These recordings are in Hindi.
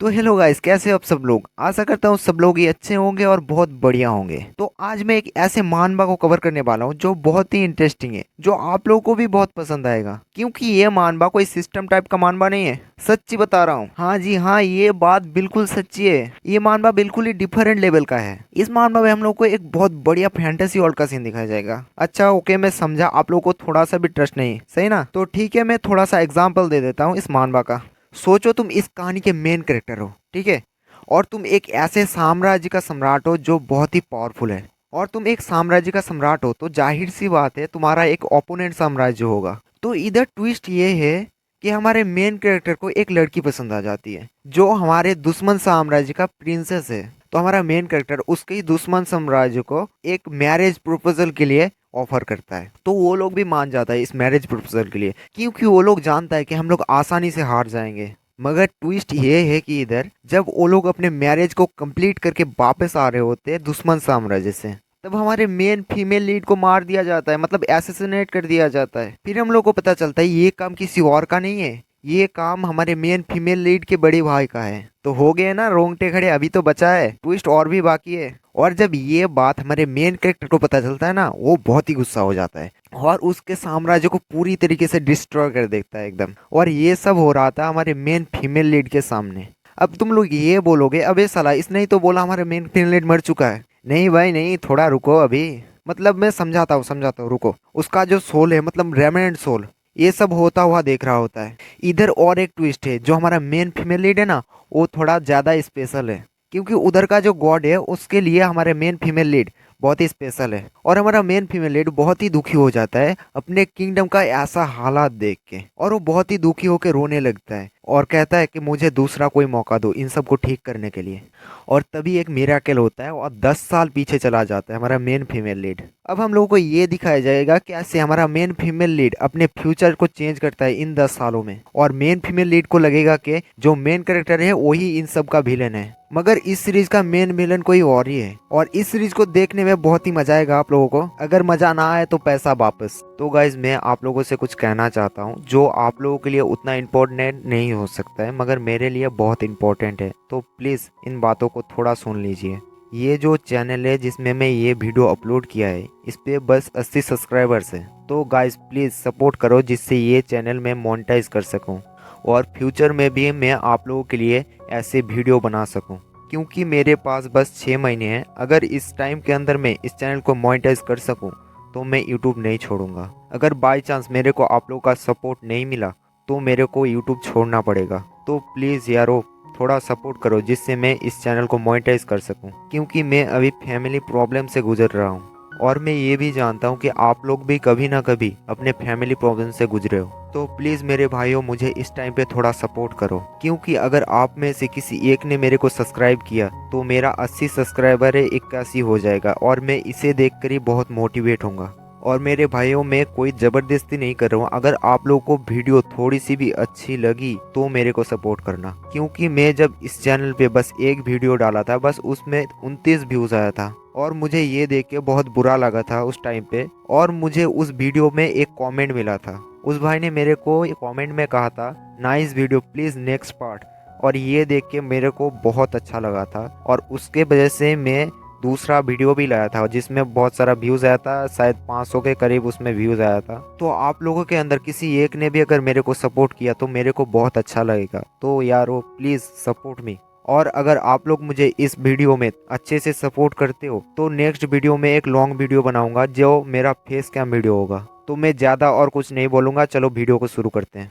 तो हेलो गाइस, कैसे हो आप सब लोग। आशा करता हूँ सब लोग ही अच्छे होंगे और बहुत बढ़िया होंगे। तो आज मैं एक ऐसे मानवा को कवर करने वाला हूँ जो बहुत ही इंटरेस्टिंग है, जो आप लोगों को भी बहुत पसंद आएगा, क्योंकि ये मानवा कोई सिस्टम टाइप का मानवा नहीं है। सच्ची बता रहा हूँ, हाँ जी हाँ, ये बात बिल्कुल सच्ची है। ये मानवा बिल्कुल ही डिफरेंट लेवल का है। इस मानवा में हम लोग को एक बहुत बढ़िया फैंटेसी वर्ल्ड का सीन दिखाया जाएगा। अच्छा ओके, मैं समझा आप लोग को थोड़ा सा भी ट्रस्ट नहीं है, सही ना। तो ठीक है, मैं थोड़ा सा एग्जाम्पल दे देता हूँ इस मानवा का। सोचो तुम इस कहानी के मेन कैरेक्टर हो, ठीक है। और तुम एक ऐसे साम्राज्य का सम्राट हो जो बहुत ही पावरफुल है। और तुम एक साम्राज्य का सम्राट हो तो जाहिर सी बात है तुम्हारा एक ओपोनेंट साम्राज्य होगा। तो इधर ट्विस्ट ये है कि हमारे मेन कैरेक्टर को एक लड़की पसंद आ जाती है जो हमारे दुश्मन साम्राज्य का प्रिंसेस है। तो हमारा मेन कैरेक्टर उसके ही दुश्मन साम्राज्य को एक मैरिज प्रपोजल के लिए ऑफर करता है। तो वो लोग भी मान जाता है इस मैरिज प्रपोजल के लिए, क्योंकि वो लोग जानता है कि हम लोग आसानी से हार जाएंगे। मगर ट्विस्ट ये है कि इधर जब वो लोग अपने मैरिज को कंप्लीट करके वापस आ रहे होते हैं दुश्मन साम्राज्य से, तब हमारे मेन फीमेल लीड को मार दिया जाता है, मतलब एसेसिनेट कर दिया जाता है। फिर हम लोग को पता चलता है ये काम किसी और का नहीं है, ये काम हमारे मेन फीमेल लीड के बड़े भाई का है। तो हो गए ना रोंगटे खड़े, अभी तो बचा है, ट्विस्ट और भी बाकी है। और जब ये बात हमारे मेन कैरेक्टर को पता चलता है ना, वो बहुत ही गुस्सा हो जाता है और उसके साम्राज्य को पूरी तरीके से डिस्ट्रॉय कर देता है एकदम। और ये सब हो रहा था हमारे मेन फीमेल लीड के सामने। अब तुम लोग ये बोलोगे, अबे साला इसने ही तो बोला हमारे मेन फीमेल लीड मर चुका है। नहीं भाई नहीं, थोड़ा रुको अभी, मतलब मैं समझाता हूँ रुको। उसका जो सोल है, मतलब रेमेनेंट सोल, ये सब होता हुआ देख रहा होता है। इधर और एक ट्विस्ट है, जो हमारा मेन फीमेल लीड है ना, वो थोड़ा ज्यादा स्पेशल है, क्योंकि उधर का जो गॉड है उसके लिए हमारे मेन फीमेल लीड बहुत ही स्पेशल है। और हमारा मेन फीमेल लीड बहुत ही दुखी हो जाता है अपने किंगडम का ऐसा हालात देख के, और वो बहुत ही दुखी होकर रोने लगता है और कहता है कि मुझे दूसरा कोई मौका दो इन सब को ठीक करने के लिए। और तभी एक मिराकल होता है और 10 साल पीछे चला जाता है हमारा मेन फीमेल लीड। अब हम लोगों को ये दिखाया जाएगा कैसे हमारा मेन फीमेल लीड अपने फ्यूचर को चेंज करता है इन 10 सालों में। और मेन फीमेल लीड को लगेगा कि जो मेन कैरेक्टर है वही इन सब का विलन है, मगर इस सीरीज का मेन विलन कोई और ही है। और इस सीरीज को देखने में बहुत ही मजा आएगा आप लोगों को। अगर मजा ना आए तो पैसा वापस। तो गाइज मैं आप लोगों से कुछ कहना चाहता हूँ जो आप लोगों के लिए उतना इम्पोर्टेंट नहीं हो सकता है, मगर मेरे लिए बहुत इम्पोर्टेंट है। तो प्लीज इन बातों को थोड़ा सुन लीजिए। ये जो चैनल है जिसमें मैं ये वीडियो अपलोड किया है, इस पे बस 80 सब्सक्राइबर्स है। तो गाइज प्लीज सपोर्ट करो जिससे ये चैनल मैं मोनेटाइज कर सकूं और फ्यूचर में भी मैं आप लोगों के लिए ऐसे वीडियो बना सकूं। क्योंकि मेरे पास बस 6 महीने हैं, अगर इस टाइम के अंदर मैं इस चैनल को मोनेटाइज कर सकूं तो मैं यूट्यूब नहीं छोड़ूंगा। अगर बाय चांस मेरे को आप लोगों का सपोर्ट नहीं मिला तो मेरे को यूट्यूब छोड़ना पड़ेगा। तो प्लीज़ यारो थोड़ा सपोर्ट करो जिससे मैं इस चैनल को मोनेटाइज कर सकूं, क्योंकि मैं अभी फैमिली प्रॉब्लम से गुजर रहा हूं। और मैं ये भी जानता हूँ कि आप लोग भी कभी ना कभी अपने फैमिली प्रॉब्लम से गुजरे हो। तो प्लीज मेरे भाइयों मुझे इस टाइम पे थोड़ा सपोर्ट करो, क्योंकि अगर आप में से किसी एक ने मेरे को सब्सक्राइब किया तो मेरा 80 सब्सक्राइबर है 81 हो जाएगा और मैं इसे देखकर ही बहुत मोटिवेट होऊंगा। और मेरे भाइयों मैं कोई ज़बरदस्ती नहीं कर रहा हूँ, अगर आप लोगों को वीडियो थोड़ी सी भी अच्छी लगी तो मेरे को सपोर्ट करना। क्योंकि मैं जब इस चैनल पे बस एक वीडियो डाला था, बस उसमें 29 व्यूज़ आया था और मुझे ये देख के बहुत बुरा लगा था उस टाइम पे। और मुझे उस वीडियो में एक कमेंट मिला था, उस भाई ने मेरे को कमेंट में कहा था nice video please next part. और ये देख के मेरे को बहुत अच्छा लगा था और उसके वजह से मैं दूसरा वीडियो भी लाया था जिसमें बहुत सारा व्यूज़ आया था, शायद 500 के करीब उसमें व्यूज़ आया था। तो आप लोगों के अंदर किसी एक ने भी अगर मेरे को सपोर्ट किया तो मेरे को बहुत अच्छा लगेगा। तो यारो प्लीज़ सपोर्ट मी। और अगर आप लोग मुझे इस वीडियो में अच्छे से सपोर्ट करते हो तो नेक्स्ट वीडियो में एक लॉन्ग वीडियो बनाऊंगा जो मेरा फेस कैम वीडियो होगा। तो मैं ज़्यादा और कुछ नहीं बोलूँगा, चलो वीडियो को शुरू करते हैं।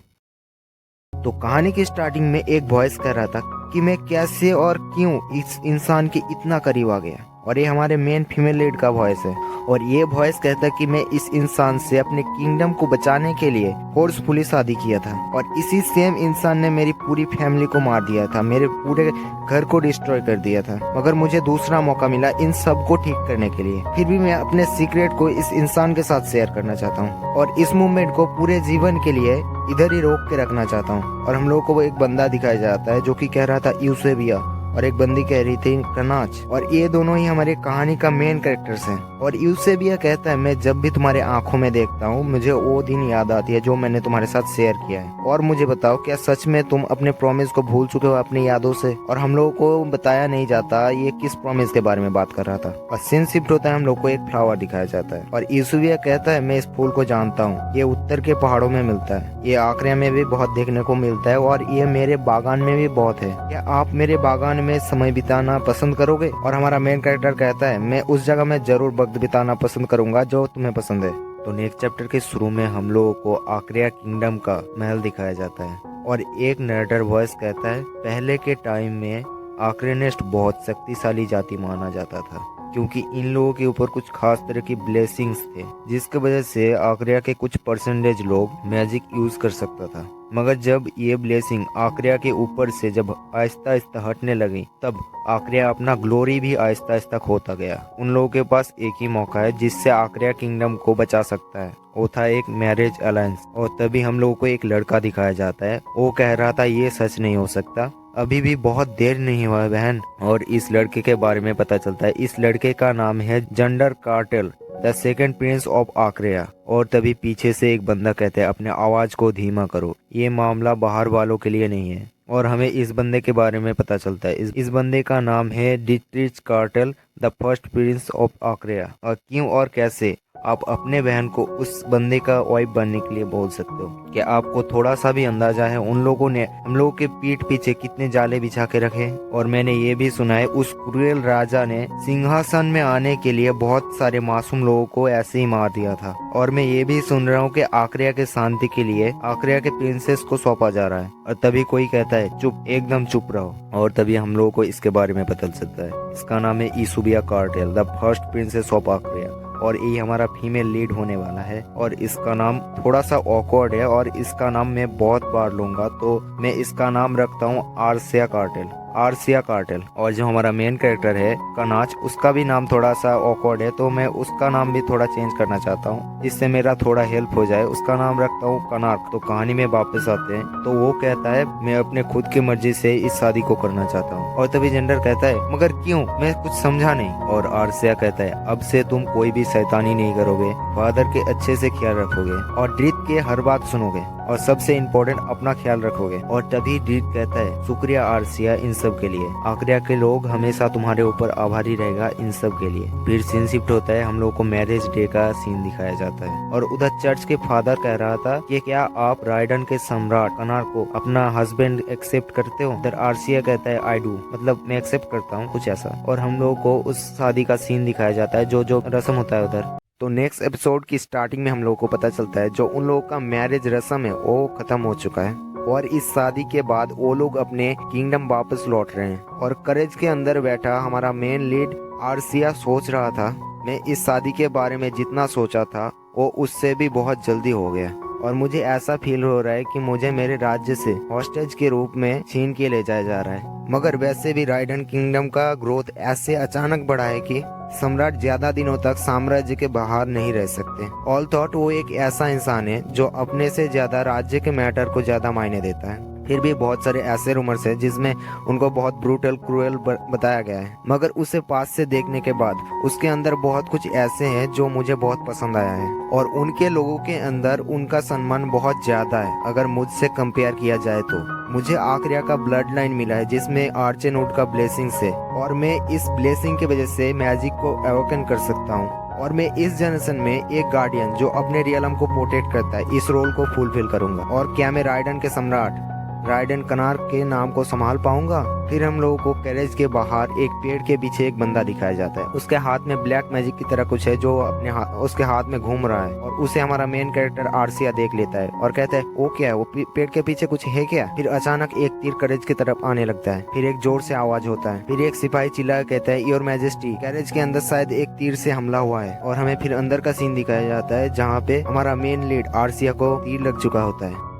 तो कहानी की स्टार्टिंग में एक वॉइस कह रहा था कि मैं कैसे और क्यों इस इंसान के इतना करीब आ गया। और ये हमारे मेन फीमेल लीड का वॉइस है। और ये वॉइस कहता है कि मैं इस इंसान से अपने किंगडम को बचाने के लिए फोर्सफुली शादी किया था और इसी सेम इंसान ने मेरी पूरी फैमिली को मार दिया था, मेरे पूरे घर को डिस्ट्रॉय कर दिया था। मगर मुझे दूसरा मौका मिला इन सब को ठीक करने के लिए। फिर भी मैं अपने सीक्रेट को इस इंसान के साथ शेयर करना चाहता हूँ और इस मूवमेंट को पूरे जीवन के लिए इधर ही रोक के रखना चाहता हूँ। और हम लोग को वो एक बंदा दिखाया जाता है जो कि कह रहा था यूसेबिया, और एक बंदी कह रही थी कनाच, और ये दोनों ही हमारी कहानी का मेन कैरेक्टर्स हैं। और यूसेफ भी यह कहता है मैं जब भी तुम्हारे आंखों में देखता हूँ मुझे वो दिन याद आती है जो मैंने तुम्हारे साथ शेयर किया है। और मुझे बताओ क्या सच में तुम अपने प्रॉमिस को भूल चुके हो अपनी यादों से? और हम लोगों को बताया नहीं जाता ये किस प्रॉमिस के बारे में बात कर रहा था। और सीन शिफ्ट होता है, हम लोग को एक फ्लावर दिखाया जाता है और यूसुफ यह कहता है मैं इस फूल को जानता हूँ, ये उत्तर के पहाड़ों में मिलता है, ये आक्रिया में भी बहुत देखने को मिलता है और ये मेरे बागान में भी बहुत है, क्या आप मेरे बागान में समय बिताना पसंद करोगे? और हमारा मेन कैरेक्टर कहता है मैं उस जगह में जरूर वक्त बिताना पसंद करूंगा जो तुम्हें पसंद है। तो नेक्स्ट चैप्टर के शुरू में हम लोगों को आक्रिया किंगडम का महल दिखाया जाता है और एक नरेटर वॉइस कहता है पहले के टाइम में आक्रेनेस्ट बहुत शक्तिशाली जाति माना जाता था क्योंकि इन लोगों के ऊपर कुछ खास तरह की ब्लेसिंग्स थे जिसकी वजह से आक्रिया के कुछ परसेंटेज लोग मैजिक यूज कर सकता था। मगर जब ये ब्लेसिंग आक्रिया के ऊपर से जब आहिस्ता आहिस्ता हटने लगी तब आक्रिया अपना ग्लोरी भी आहिस्ता आहिस्ता खोता गया। उन लोगों के पास एक ही मौका है जिससे आक्रिया किंगडम को बचा सकता है, वो था एक मैरिज अलायंस। और तभी हम लोगों को एक लड़का दिखाया जाता है, वो कह रहा था ये सच नहीं हो सकता, अभी भी बहुत देर नहीं हुआ है बहन। और इस लड़के के बारे में पता चलता है, इस लड़के का नाम है Xander Cartel, the second prince of Akriya. और तभी पीछे से एक बंदा कहता है अपने आवाज को धीमा करो, ये मामला बाहर वालों के लिए नहीं है। और हमें इस बंदे के बारे में पता चलता है, इस बंदे का नाम है Dietrich Cartel, the first prince of Akriya. और क्यों और कैसे आप अपने बहन को उस बंदे का वाइफ बनने के लिए बोल सकते हो? क्या आपको थोड़ा सा भी अंदाजा है उन लोगों ने हम लोगों के पीठ पीछे कितने जाले बिछा के रखे? और मैंने ये भी सुना है उस क्रूएल राजा ने सिंहासन में आने के लिए बहुत सारे मासूम लोगों को ऐसे ही मार दिया था। और मैं ये भी सुन रहा हूँ कि आक्रिया के शांति के लिए आक्रिया के प्रिंसेस को सौंपा जा रहा है। और तभी कोई कहता है चुप, एकदम चुप रहो। और तभी हम लोगों को इसके बारे में पता चलता है, इसका नाम है Eusebia Cartel, the first princess of Akriya. और ये हमारा फीमेल लीड होने वाला है और इसका नाम थोड़ा सा ऑकवर्ड है और इसका नाम मैं बहुत बार लूंगा, तो मैं इसका नाम रखता हूँ आर्सिया कार्टेल, आर्सिया कार्टेल। और जो हमारा मेन कैरेक्टर है कनाच, उसका भी नाम थोड़ा सा ऑकवर्ड है, तो मैं उसका नाम भी थोड़ा चेंज करना चाहता हूँ जिससे मेरा थोड़ा हेल्प हो जाए। उसका नाम रखता हूँ कनार्क। तो कहानी में वापस आते हैं, तो वो कहता है मैं अपने खुद की मर्जी से इस शादी को करना चाहता हूँ। और तभी जेंडर कहता है मगर क्यों, मैं कुछ समझा नहीं। और आर्सिया कहता है अब से तुम कोई भी शैतानी नहीं करोगे, फादर के अच्छे से ख्याल रखोगे और ड्रीत के हर बात सुनोगे और सबसे इम्पोर्टेंट अपना ख्याल रखोगे। और तभी ड्रीत कहता है शुक्रिया आर्सिया इन सब के लिए, आक्रिया के लोग हमेशा तुम्हारे ऊपर आभारी रहेगा इन सब के लिए। फिर सीन शिफ्ट होता है, हम लोग को मैरिज डे का सीन दिखाया जाता है और उधर चर्च के फादर कह रहा था कि क्या आप राइडन के सम्राट कनार को अपना हस्बैंड एक्सेप्ट करते हो? उधर आर्सिया कहता है आई डू, मतलब मैं एक्सेप्ट करता हूँ, कुछ ऐसा। और हम लोग को उस शादी का सीन दिखाया जाता है जो रस्म होता है उधर। तो नेक्स्ट एपिसोड की स्टार्टिंग में हम लोगों को पता चलता है जो उन लोगों का मैरिज रस्म है वो खत्म हो चुका है और इस शादी के बाद वो लोग अपने किंगडम वापस लौट रहे हैं। और करेज के अंदर बैठा हमारा मेन लीड आर्सिया सोच रहा था मैं इस शादी के बारे में जितना सोचा था वो उससे भी बहुत जल्दी हो गया और मुझे ऐसा फील हो रहा है कि मुझे मेरे राज्य से हॉस्टेज के रूप में छीन के ले जाया जा रहा है। मगर वैसे भी राइडन किंगडम का ग्रोथ ऐसे अचानक बढ़ा है कि सम्राट ज्यादा दिनों तक साम्राज्य के बाहर नहीं रह सकते। ऑल थॉट वो एक ऐसा इंसान है जो अपने से ज्यादा राज्य के मैटर को ज्यादा मायने देता है। फिर भी बहुत सारे ऐसे रूमर्स हैं जिसमें उनको बहुत ब्रूटल क्रूएल बताया गया है, मगर उसे पास से देखने के बाद उसके अंदर बहुत कुछ ऐसे हैं जो मुझे बहुत पसंद आया है और उनके लोगों के अंदर उनका सम्मान बहुत ज्यादा है अगर मुझसे कंपेयर किया जाए तो। मुझे आक्रिया का ब्लड लाइन मिला है जिसमें आर्चेनोड का ब्लेसिंग है और मैं इस ब्लेसिंग की वजह से मैजिक को अवेकन कर सकता हूँ और मैं इस जनरेशन में एक गार्डियन जो अपने रियलम को प्रोटेक्ट करता है इस रोल को फुलफिल करूंगा। और क्या मैं राइडन के सम्राट राइडन कनार के नाम को संभाल पाऊंगा? फिर हम लोगों को कैरेज के बाहर एक पेड़ के पीछे एक बंदा दिखाया जाता है, उसके हाथ में ब्लैक मैजिक की तरह कुछ है जो अपने उसके हाथ में घूम रहा है और उसे हमारा मेन कैरेक्टर आर्सिया देख लेता है और कहता है वो क्या है, वो पेड़ के पीछे कुछ है क्या? फिर अचानक एक तीर कैरेज की तरफ आने लगता है, फिर एक जोर से आवाज होता है, फिर एक सिपाही चिल्ला कहता है योर मैजेस्टी, कैरेज के अंदर शायद एक तीर से हमला हुआ है। और हमें फिर अंदर का सीन दिखाया जाता है जहाँ पे हमारा मेन लीड आर्सिया को तीर लग चुका होता है।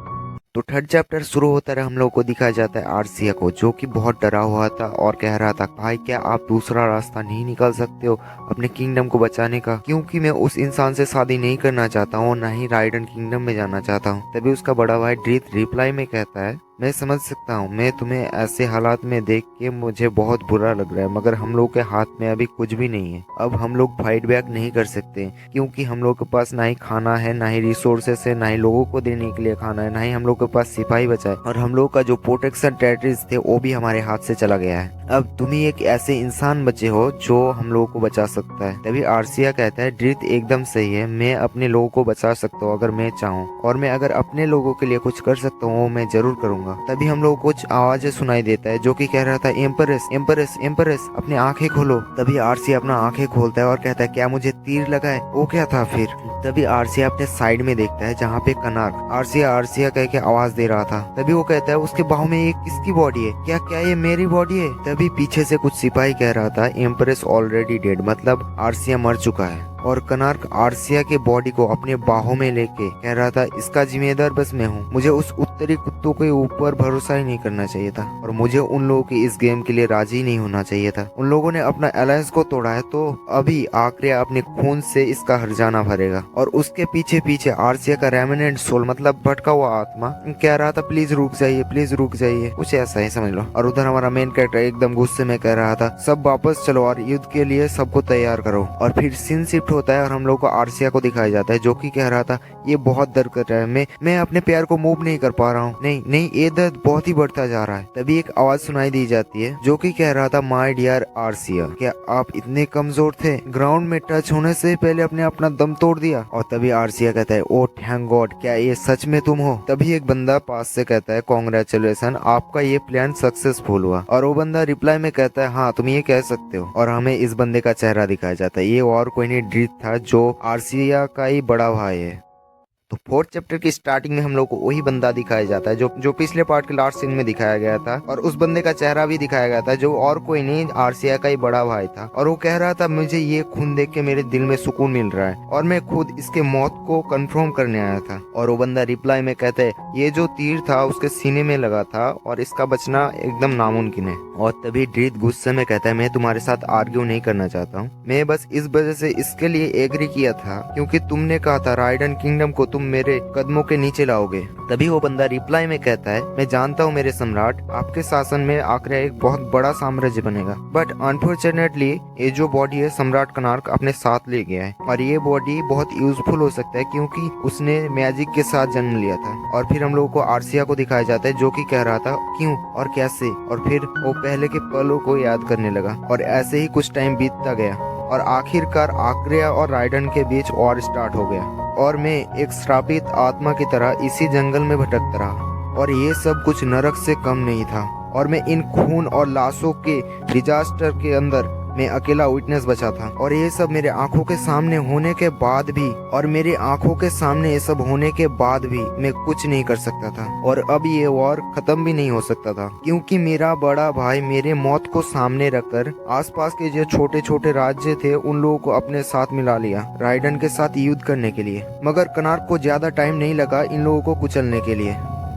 तो थर्ड चैप्टर शुरू होता है, हम लोग को दिखाया जाता है आर्सिया को जो कि बहुत डरा हुआ था और कह रहा था भाई क्या आप दूसरा रास्ता नहीं निकाल सकते हो अपने किंगडम को बचाने का? क्योंकि मैं उस इंसान से शादी नहीं करना चाहता हूँ, ना ही राइडन किंगडम में जाना चाहता हूँ। तभी उसका बड़ा भाई ड्रीत रिप्लाई में कहता है मैं समझ सकता हूँ, मैं तुम्हें ऐसे हालात में देख के मुझे बहुत बुरा लग रहा है, मगर हम लोग के हाथ में अभी कुछ भी नहीं है। अब हम लोग फाइट बैक नहीं कर सकते, क्योंकि हम लोग के पास ना ही खाना है, ना ही रिसोर्सेस है, ना ही लोगों को देने के लिए खाना है, ना ही हम लोग के पास सिपाही बचा है, और हम लोग का जो प्रोटेक्शन टेररिस्ट थे वो भी हमारे हाथ से चला गया है। अब तुम ही एक ऐसे इंसान बचे हो जो हम लोगों को बचा सकता है। तभी आर्सिया कहता है, ड्रिथ एकदम सही है, मैं अपने लोगों को बचा सकता हूँ अगर मैं चाहूँ, और मैं अगर अपने लोगों के लिए कुछ कर सकता हूँ वो मैं जरूर करूंगा। तभी हम लोग कुछ आवाजें सुनाई देता है जो कि कह रहा था, एम्परेस एम्परेस एम्परेस अपनी आंखें खोलो। तभी आर्सिया अपना आंखें खोलता है और कहता है, क्या मुझे तीर लगा है? वो क्या था फिर? तभी आर्सिया अपने साइड में देखता है जहाँ पे कनार्क आर्सिया आर्सिया कह के आवाज दे रहा था। तभी वो कहता है, उसके बाहों में ये किसकी बॉडी है? क्या क्या ये मेरी बॉडी है? तभी पीछे से कुछ सिपाही कह रहा था, एम्प्रेस ऑलरेडी डेड, मतलब आर्सिया मर चुका है। और कनार्क आर्सिया के बॉडी को अपने बाहों में लेके कह रहा था, इसका जिम्मेदार बस मैं हूँ, मुझे उस उत्तरी कुत्तों के ऊपर भरोसा ही नहीं करना चाहिए था, और मुझे उन लोगों की इस गेम के लिए राजी नहीं होना चाहिए था। उन लोगों ने अपना अलायंस को तोड़ा है, तो अभी आर्सिया अपने खून से इसका हर्जाना भरेगा। और उसके पीछे पीछे आर्सिया का रेमिनेंट सोल, मतलब भटका हुआ आत्मा, कह रहा था, प्लीज रुक जाइए, प्लीज रुक जाइए, कुछ ऐसा ही समझ लो। और उधर हमारा मेन कैरेक्टर एकदम गुस्से में कह रहा था, सब वापस चलो और युद्ध के लिए सबको तैयार करो। और फिर सीन शिफ्ट होता है और हम लोग को आर्सिया को दिखाया जाता है जो कि कह रहा था, ये बहुत दर्द कर रहा है, मैं अपने पैर को मूव नहीं कर पा रहा हूँ, नहीं नहीं ये दर्द बहुत ही बढ़ता जा रहा है। तभी एक आवाज सुनाई दी जाती है जो कि कह रहा था, माय डियर आर्सिया, क्या आप इतने कमजोर थे? ग्राउंड में टच होने से पहले अपने अपना दम तोड़ दिया? और तभी आर्सिया कहता है, ओ थैंक गॉड, क्या ये सच में तुम हो? तभी एक बंदा पास से कहता है, कॉन्ग्रेचुलेसन, आपका ये प्लान सक्सेसफुल हुआ। और वो बंदा रिप्लाई में कहता है, हाँ तुम ये कह सकते हो। और हमें इस बंदे का चेहरा दिखाया जाता है, ये और कोई नहीं, ड्रिथ था, जो आर्सिया का ही बड़ा भाई है। तो फोर्थ चैप्टर की स्टार्टिंग में हम लोग को वही बंदा दिखाया जाता है जो पिछले पार्ट के लास्ट सीन में दिखाया गया था, और उस बंदे का चेहरा भी दिखाया गया था, जो और कोई नहीं, आर्सिया का ही बड़ा भाई था। और वो कह रहा था, मुझे ये खून देख के मेरे दिल में सुकून मिल रहा है, और मैं खुद इसके मौत को कंफर्म करने आया था। और वो बंदा रिप्लाई में कहता है, ये जो तीर था उसके सीने में लगा था, और इसका बचना एकदम नामुमकिन है। और तभी ड्रीथ गुस्से में कहता है, मैं तुम्हारे साथ आर्ग्यू नहीं करना चाहता हूँ, मैं बस इस वजह से इसके लिए एग्री किया था क्योंकि तुमने कहा था राइडन किंगडम को तुम मेरे कदमों के नीचे लाओगे। तभी वो बंदा रिप्लाई में कहता है, मैं जानता हूँ मेरे सम्राट, आपके शासन में आखिर एक बहुत बड़ा साम्राज्य बनेगा, बट अनफॉर्चुनेटली ये जो बॉडी है सम्राट कनार्क अपने साथ ले गया है, और ये बॉडी बहुत यूजफुल हो सकता है क्योंकि उसने मैजिक के साथ जन्म लिया था। और फिर हम लोगों को आर्सिया को दिखाया जाता है जो कि कह रहा था, क्यों और कैसे? और फिर वो पहले के पलों को याद करने लगा, और ऐसे ही कुछ टाइम बीतता गया, और आखिरकार आर्सिया और राइडन के बीच वॉर स्टार्ट हो गया, और मैं एक श्रापित आत्मा की तरह इसी जंगल में भटकता रहा, और ये सब कुछ नरक से कम नहीं था, और मैं इन खून और लाशों के डिजास्टर के अंदर मैं अकेला विटनेस बचा था, और ये सब मेरे आंखों के सामने होने के बाद भी, और मेरे आंखों के सामने ये सब होने के बाद भी मैं कुछ नहीं कर सकता था, और अब ये वॉर खत्म भी नहीं हो सकता था क्योंकि मेरा बड़ा भाई मेरे मौत को सामने रखकर आसपास के जो छोटे छोटे राज्य थे उन लोगों को अपने साथ मिला लिया राइडन के साथ युद्ध करने के लिए। मगर कनार्क को ज्यादा टाइम नहीं लगा इन लोगों को कुचलने के लिए,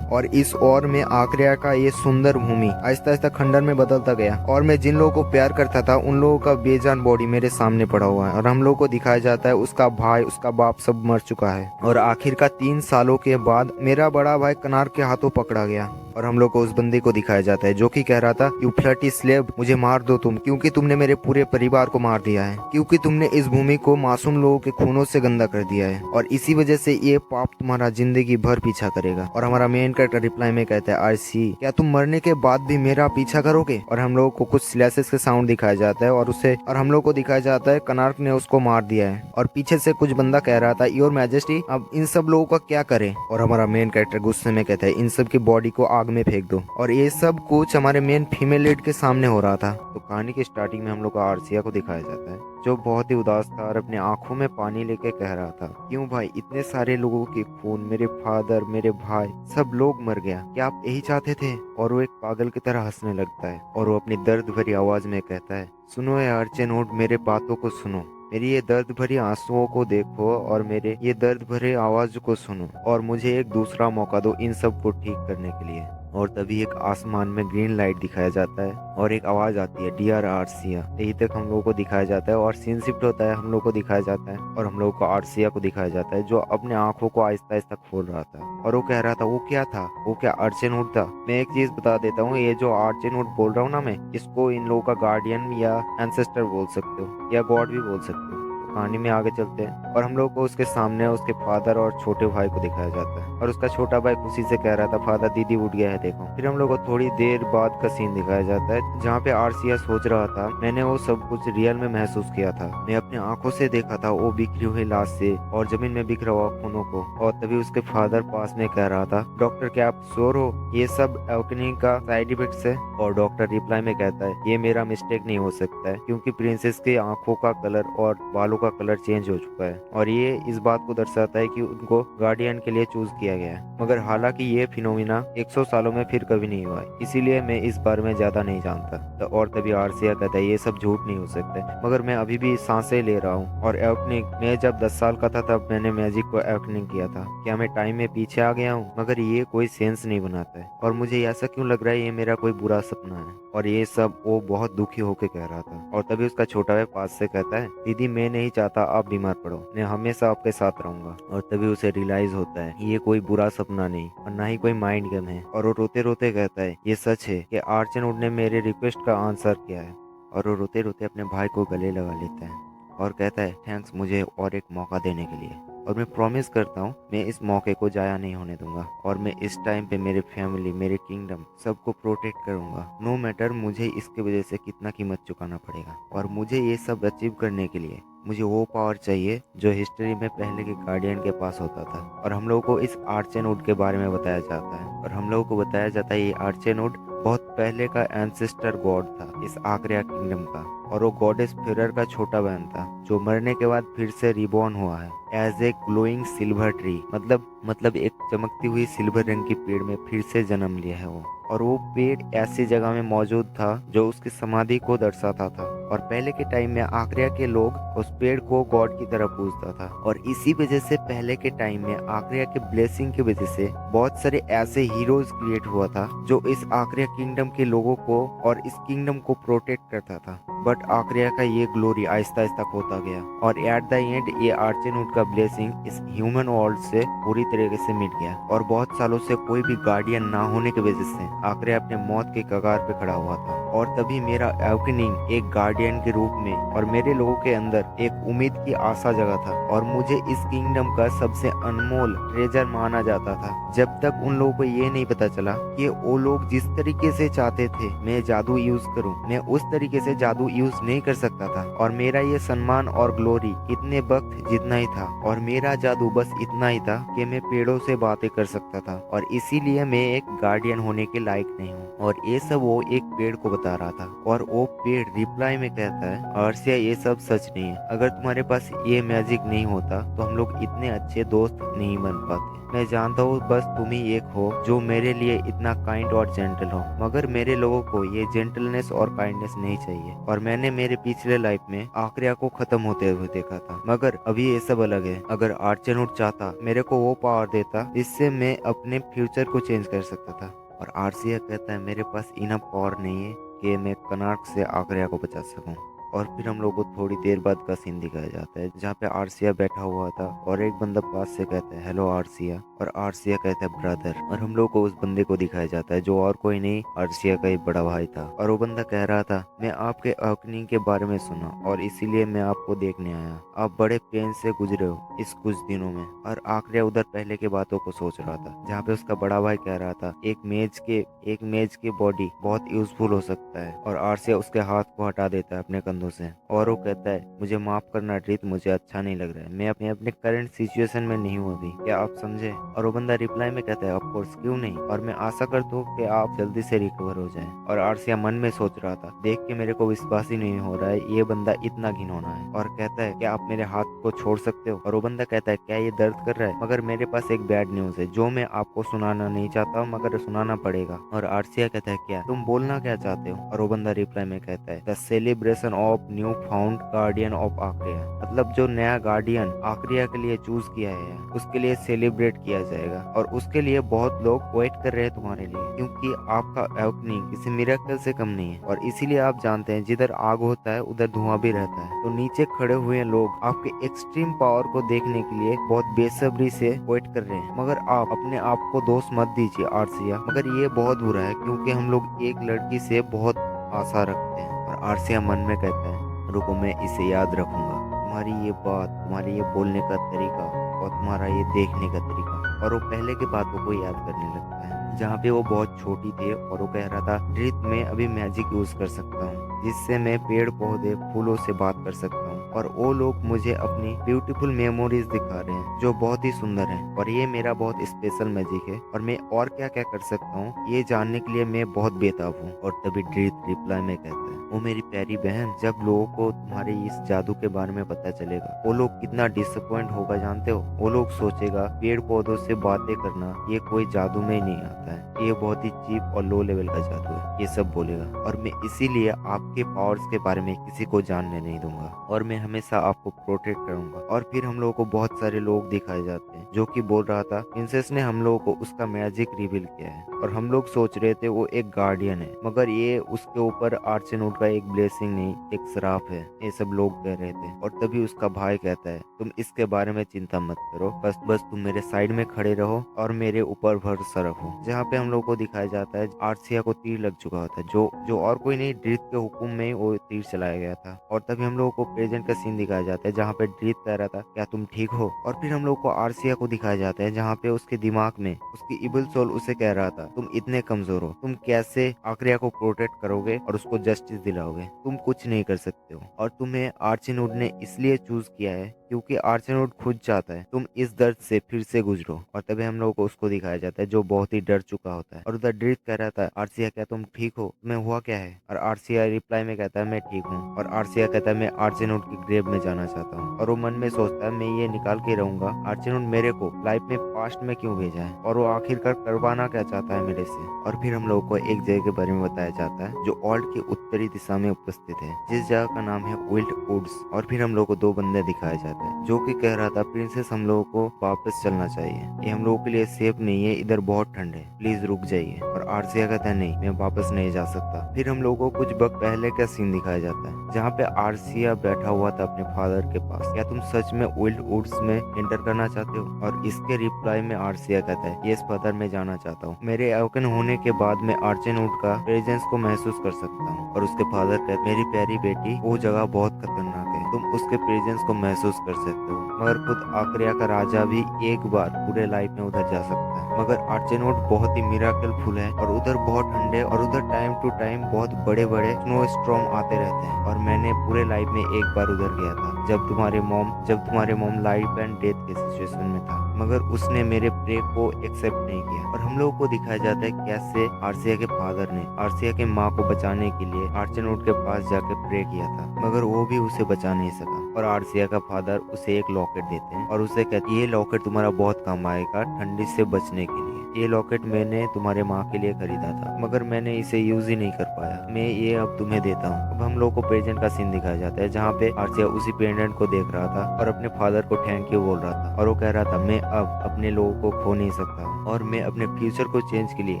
और इस ओर में आर्सिया का ये सुंदर भूमि आहिस्ता आहिस्ता खंडर में बदलता गया, और मैं जिन लोगों को प्यार करता था उन लोगों का बेजान बॉडी मेरे सामने पड़ा हुआ है, और हम लोग को दिखाया जाता है उसका भाई उसका बाप सब मर चुका है। और आखिर का 3 सालों के बाद मेरा बड़ा भाई कनार्क के हाथों पकड़ा गया, और हम लोग को उस बंदे को दिखाया जाता है जो कि कह रहा था, यू फ्लर्टी स्लेव, मुझे मार दो तुम, क्योंकि तुमने मेरे पूरे परिवार को मार दिया है, क्योंकि तुमने इस भूमि को मासूम लोगों के खूनों से गंदा कर दिया है, और इसी वजह से ये पाप तुम्हारा जिंदगी भर पीछा करेगा। और हमारा मेन कैरेक्टर रिप्लाई में कहता है, आर्सी, क्या तुम मरने के बाद भी मेरा पीछा करोगे? और हम लोग को कुछ स्लैशेस के साउंड दिखाया जाता है, और हम लोग को दिखाया जाता है कनार्क ने उसको मार दिया है, और पीछे से कुछ बंदा कह रहा था, योर मैजेस्टी, अब इन सब लोगों का क्या करें? और हमारा मेन कैरेक्टर गुस्से में कहता है, इन सब की बॉडी को आग में फेंक दो। और ये सब कुछ हमारे मेन फीमेल लीड के सामने हो रहा था। तो कहानी की स्टार्टिंग में हम लोग को आर्सिया को दिखाया जाता है जो बहुत ही उदास था और अपने आंखों में पानी लेके कह रहा था, क्यों भाई, इतने सारे लोगों के खून, मेरे फादर, मेरे भाई, सब लोग मर गया, क्या आप यही चाहते थे? और वो एक पागल की तरह हंसने लगता है, और वो अपनी दर्द भरी आवाज में कहता है, सुनो यार आर्चेनोड, मेरे बातों को सुनो, मेरी ये दर्द भरी आंसुओं को देखो, और मेरे ये दर्द भरे आवाज को सुनो, और मुझे एक दूसरा मौका दो इन सब को ठीक करने के लिए। और तभी एक आसमान में ग्रीन लाइट दिखाया जाता है और एक आवाज आती है, डियर आर्सिया। यही तक हम लोगों को दिखाया जाता है और सीन शिफ्ट होता है, हम लोगों को दिखाया जाता है और हम लोगों को आर्सिया को दिखाया जाता है जो अपने आंखों को आहिस्ता आहिस्ता खोल रहा था और वो कह रहा था वो क्या था, वो क्या अर्चेनवुड था। मैं एक चीज बता देता हूँ, ये जो अर्चेनवुड बोल रहा हूँ ना मैं, इसको इन लोगों का गार्डियन या एंसेस्टर बोल सकते हो या गॉड भी बोल सकते हो। तो कहानी में आगे चलते हैं और हम लोग को उसके सामने उसके फादर और छोटे भाई को दिखाया जाता है और उसका छोटा भाई खुशी से कह रहा था, फादर दीदी उठ गया है देखो। फिर हम लोग को थोड़ी देर बाद का सीन दिखाया जाता है जहाँ पे आर्सिया सोच रहा था, मैंने वो सब कुछ रियल में महसूस किया था, मैं अपने आंखों से देखा था वो बिखरी हुई लाश से और जमीन में बिखरा हुआ खूनों को। और तभी उसके फादर पास में कह रहा था, डॉक्टर क्या आप श्योर हो ये सब एवोकनिंग का साइड इफेक्ट्स है? और डॉक्टर रिप्लाई में कहता है, ये मेरा मिस्टेक नहीं हो सकता है क्योंकि प्रिंसेस के आंखों का कलर और बालों का कलर चेंज हो चुका है और ये इस बात को दर्शाता है कि उनको गार्डियन के लिए चूज किया गया है। मगर हालांकि ये फिनोमिना 100 सालों में फिर कभी नहीं हुआ है, इसीलिए मैं इस बारे में ज्यादा नहीं जानता। तो और तभी आर्सिया कहता है, ये सब झूठ नहीं हो सकता, मगर मैं अभी भी सांसें ले रहा हूँ और एवोकनिंग, मैं जब 10 साल का था तब मैंने मैजिक को एवोकनिंग किया था, क्या मैं टाइम में पीछे आ गया हूँ? मगर ये कोई सेंस नहीं बनाता है और मुझे ऐसा क्यों लग रहा है ये मेरा कोई बुरा सपना है। और ये सब वो बहुत दुखी होकर कह रहा था और तभी उसका छोटा भाई पास से कहता है, दीदी मैं नहीं चाहता आप बीमार पड़ो, मैं हमेशा आपके साथ रहूंगा। और तभी उसे रियलाइज होता है ये कोई बुरा सपना नहीं और ना ही कोई माइंड गेम है और वो रोते रोते कहता है, ये सच है कि आर्चनवुड ने मेरे रिक्वेस्ट का आंसर किया है। और वो रोते रोते अपने भाई को गले लगा लेता है और कहता है, थैंक्स मुझे और एक मौका देने के लिए, और मैं प्रॉमिस करता हूँ मैं इस मौके को जाया नहीं होने दूंगा और मैं इस टाइम पे मेरे फैमिली, मेरे किंगडम सबको प्रोटेक्ट करूंगा, नो मैटर मुझे इसके वजह से कितना कीमत चुकाना पड़ेगा। और मुझे ये सब अचीव करने के लिए मुझे वो पावर चाहिए जो हिस्ट्री में पहले के गार्डियन के पास होता था। और हम लोगों को इस आर्चेनवुड के बारे में बताया जाता है और हम लोगों को बताया जाता है ये आर्चेनवुड बहुत पहले का एंसेस्टर गॉड था इस आक्रिया किंगडम का और वो गॉडेस फ्यूरर का छोटा बहन था जो मरने के बाद फिर से रिबॉर्न हुआ है as a glowing silver tree, मतलब एक चमकती हुई सिल्वर रंग की पेड़ में फिर से जन्म लिया है वो। और वो पेड़ ऐसी जगह में मौजूद था जो उसकी समाधि को दर्शाता था और पहले के टाइम में आक्रिया के लोग उस पेड़ को गॉड की तरह पूजता था और इसी वजह से पहले के टाइम में आक्रिया के ब्लेसिंग की वजह से बहुत सारे ऐसे हीरोज क्रिएट हुआ था जो इस आक्रिया किंगडम के लोगों को और इस किंगडम को प्रोटेक्ट करता था। बट आक्रिया का ये ग्लोरी आहिस्ता आहिस्ता खोता गया और एट द एंड ये आर्चेनवुड का ब्लेसिंग इस ह्यूमन वर्ल्ड से पूरी तरीके से मिट गया और बहुत सालों से कोई भी गार्डियन ना होने की वजह से आक्रिया अपने मौत के कगार पे खड़ा हुआ था। और तभी मेरा एवोकनिंग एक गार्डियन के रूप में और मेरे लोगों के अंदर एक उम्मीद की आशा जगा था और मुझे इस किंगडम का सबसे अनमोल ट्रेजर माना जाता था जब तक उन लोगों को ये नहीं पता चला कि वो लोग जिस तरीके से चाहते थे मैं जादू यूज करूं, मैं उस तरीके से जादू यूज नहीं कर सकता था और मेरा ये सम्मान और ग्लोरी इतने वक्त जितना ही था और मेरा जादू बस इतना ही था कि मैं पेड़ों से बातें कर सकता था और इसीलिए मैं एक गार्डियन होने के लायक नहीं हूँ। और ये सब वो एक पेड़ को बता रहा था और वो पेड़ रिप्लाई में कहता है, आर्सिया ये सब सच नहीं है, अगर तुम्हारे पास ये मैजिक नहीं होता तो हम लोग इतने अच्छे दोस्त नहीं बन पाते। मैं जानता हूँ बस तुम ही एक हो जो मेरे लिए इतना काइंड और जेंटल हो, मगर मेरे लोगों को ये जेंटलनेस और काइंडनेस नहीं चाहिए और मैंने मेरे पिछले लाइफ में आक्रिया को खत्म होते हुए देखा था, मगर अभी ये सब अलग है। अगर आर्चेनवुड चाहता मेरे को वो पावर देता जिससे मैं अपने फ्यूचर को चेंज कर सकता था। और आर्सिया कहता है, मेरे पास इनफ पावर नहीं है कि मैं कनार्क से आक्रिया को बचा सकूं। और फिर हम लोग को थोड़ी देर बाद का सीन दिखाया जाता है जहाँ पे आर्सिया बैठा हुआ था और एक बंदा पास से कहता है, हेलो आर्सिया, और आर्सिया कहता है ब्रदर, और हम लोग को उस बंदे को दिखाया जाता है जो और कोई नहीं आर्सिया का ही बड़ा भाई था। और वो बंदा कह रहा था, मैं आपके अवकनिंग के बारे में सुना और इसीलिए मैं आपको देखने आया, आप बड़े पेन से गुजरे हो इस कुछ दिनों में। और आक्रिया उधर पहले की बातों को सोच रहा था जहाँ पे उसका बड़ा भाई कह रहा था, एक मेज के बॉडी बहुत यूजफुल हो सकता है। और आर्सिया उसके हाथ को हटा देता है अपने कंधों से और वो कहता है, मुझे माफ करना रीत, मुझे अच्छा नहीं लग रहा है, मैं अपने करंट सिचुएशन में नहीं हूँ अभी, क्या आप समझे? और वो बंदा रिप्लाई में कहता है, ऑफ कोर्स क्यों नहीं, और मैं आशा करता हूँ कि आप जल्दी से रिकवर हो जाएं। और आर्सिया मन में सोच रहा था, देख के मेरे को विश्वास ही नहीं हो रहा है ये बंदा इतना घिनौना है। और कहता है, क्या आप मेरे हाथ को छोड़ सकते हो? और वो बंदा कहता है, क्या ये दर्द कर रहा है? मगर मेरे पास एक बैड न्यूज है जो मैं आपको सुनाना नहीं चाहता हूँ मगर सुनाना पड़ेगा। और आर्सिया कहता है, क्या तुम बोलना क्या चाहते हो? और वो बंदा रिप्लाई में कहता है, the celebration of of new found guardian of Akriya, मतलब जो नया गार्डियन आक्रिया के लिए चूज किया है उसके लिए सेलिब्रेट किया जाएगा और उसके लिए बहुत लोग वेट कर रहे हैं तुम्हारे लिए, क्योंकि आपका अवेकनिंग किसी मिरेकल से कम नहीं है। और इसीलिए आप जानते हैं जिधर आग होता है उधर धुआं भी रहता है। तो नीचे खड़े हुए लोग आपके एक्सट्रीम पावर को देखने के लिए बहुत बेसब्री से वेट कर रहे हैं। मगर आप अपने आप को दोष मत दीजिए आर्सिया, मगर ये बहुत बुरा है क्योंकि हम लोग एक लड़की से बहुत आशा रखते हैं। और आर्सिया मन में कहता है, रुको मैं इसे याद रखूंगा, तुम्हारी ये बात, तुम्हारे ये बोलने का तरीका और तुम्हारा ये देखने का तरीका। और वो पहले की बातों को याद करने लगता है जहाँ पे वो बहुत छोटी थी और वो कह रहा था ड्रिथ में अभी मैजिक यूज कर सकता हूँ जिससे मैं पेड़ पौधे फूलों से बात कर सकता हूँ और वो लोग मुझे अपनी ब्यूटीफुल मेमोरीज दिखा रहे हैं जो बहुत ही सुंदर है और ये मेरा बहुत स्पेशल मैजिक है और मैं और क्या क्या कर सकता हूँ ये जानने के लिए मैं बहुत बेताब हूँ। और तभी ड्रिथ रिप्लाई में कहता है, वो मेरी प्यारी बहन, जब लोगों को तुम्हारे इस जादू के बारे में पता चलेगा वो लोग कितना डिसअपॉइंट होगा जानते हो। वो लोग सोचेगा पेड़ पौधों से बातें करना ये कोई जादू में ही नहीं आता है, ये बहुत ही चीप और लो लेवल का जादू है, ये सब बोलेगा। और मैं इसीलिए आपके पावर्स के बारे में किसी को जानने नहीं दूंगा और मैं हमेशा आपको प्रोटेक्ट करूंगा। और फिर हम लोगों को बहुत सारे लोग दिखाए जाते हैं जो कि बोल रहा था प्रिंसेस ने हम लोगों को उसका मैजिक रिवील किया है और हम लोग सोच रहे थे वो एक गार्डियन है, मगर ये उसके ऊपर आर्चेनवुड का एक ब्लेसिंग नहीं एक श्राप है, ये सब लोग कह रहे थे। और तभी उसका भाई कहता है, तुम इसके बारे में चिंता मत करो, बस तुम मेरे साइड में खड़े रहो और मेरे ऊपर भरोसा रखो। जहाँ पे हम लोग को दिखाया जाता है आर्सिया को तीर लग चुका होता है, जो और कोई नहीं, ड्रीथ के हुक्म में वो तीर चलाया गया था। और तभी हम लोगों को प्रेजेंट का सीन दिखाया जाता है जहाँ पे ड्रीथ कह रहा था क्या तुम ठीक हो। और फिर हम लोग को आर्सिया को दिखाया जाता है जहाँ पे उसके दिमाग में उसकी इविल सोल उसे कह रहा था, तुम इतने कमजोर हो, तुम कैसे आक्रिया को प्रोटेक्ट करोगे और उसको जस्टिस दिलाओगे, तुम कुछ नहीं कर सकते हो। और तुम्हें आर्चेनवुड ने इसलिए चूज किया है क्योंकि आर्चेनवुड खुद चाहता है तुम इस दर्द से फिर से गुजरो। और तभी हम लोगों को उसको दिखाया जाता है जो बहुत ही डर चुका होता है। और उधर ड्रीथ कह रहा था, आर्सिया क्या तुम ठीक हो, तुम्हें हुआ क्या है। और आर्सिया रिप्लाई में कहता है मैं ठीक हूँ। और आर्सिया कहता है मैं आर्चेनवुड की ग्रेव में जाना चाहता हूँ। और वो मन में सोचता है मैं ये निकाल के रहूंगा आर्चेनवुड मेरे को लाइफ में पास्ट में क्यों भेजा है और वो आखिरकार करवाना क्या चाहता है मेरे से। और फिर हम लोगों को एक जगह के बारे में बताया जाता है जो ऑल्ड के उत्तरी दिशा में उपस्थित है, जिस जगह का नाम है विल्ड वुड्स। और फिर हम लोग को दो बंदे दिखाए जाते हैं जो कि कह रहा था प्रिंसेस हम लोगों को वापस चलना चाहिए, ये हम लोगों के लिए सेफ नहीं है, इधर बहुत ठंड है, प्लीज रुक जाइए। और आर्सिया कहता है नहीं मैं वापस नहीं जा सकता। फिर हम लोगों को कुछ वक्त पहले का सीन दिखाया जाता है जहाँ पे आर्सिया बैठा हुआ था अपने फादर के पास, क्या तुम सच में विल्ड वुड्स में एंटर करना चाहते हो। और इसके रिप्लाई में आर्सिया कहता है यस फादर मैं जाना चाहता हूँ, मेरे अवकन होने के बाद मैं आर्चेनवुड का प्रेजेंस को महसूस कर सकता हूँ। और उसके फादर कहते मेरी प्यारी बेटी वो जगह बहुत खतरनाक है, तुम उसके प्रेजेंस को महसूस कर सकते हो, मगर खुद आक्रिया का राजा भी एक बार पूरे लाइफ में उधर जा सकता है। मगर आर्चेनवुड बहुत ही मिराकल फुल है और उधर बहुत ठंडे और उधर टाइम टू टाइम बहुत बड़े बड़े स्नो स्टॉर्म आते रहते हैं। और मैंने पूरे लाइफ में एक बार उधर गया था जब तुम्हारे मॉम लाइफ एंड डेथ के सिचुएशन में था, मगर उसने मेरे प्रे को एक्सेप्ट नहीं किया। और हम लोगों को दिखाया जाता है कैसे आर्सिया के फादर ने आर्सिया के माँ को बचाने के लिए आर्चेनवुड के पास जाकर प्रे किया था, मगर वो भी उसे बचा नहीं सका। और आर्सिया का फादर उसे एक लॉकेट देते हैं और उसे कहते हैं ये लॉकेट तुम्हारा बहुत काम आएगा ठंडी से बचने के लिए, ये लॉकेट मैंने तुम्हारे माँ के लिए खरीदा था मगर मैंने इसे यूज ही नहीं कर पाया, मैं ये अब तुम्हें देता हूँ। अब हम लोग को प्रेजेंट का सीन दिखाया जाता है जहाँ पे आर्सिया उसी पेंडेंट को देख रहा था और अपने फादर को थैंक यू बोल रहा था। और वो कह रहा था मैं अब अपने लोगों को खो नहीं सकता और मैं अपने फ्यूचर को चेंज के लिए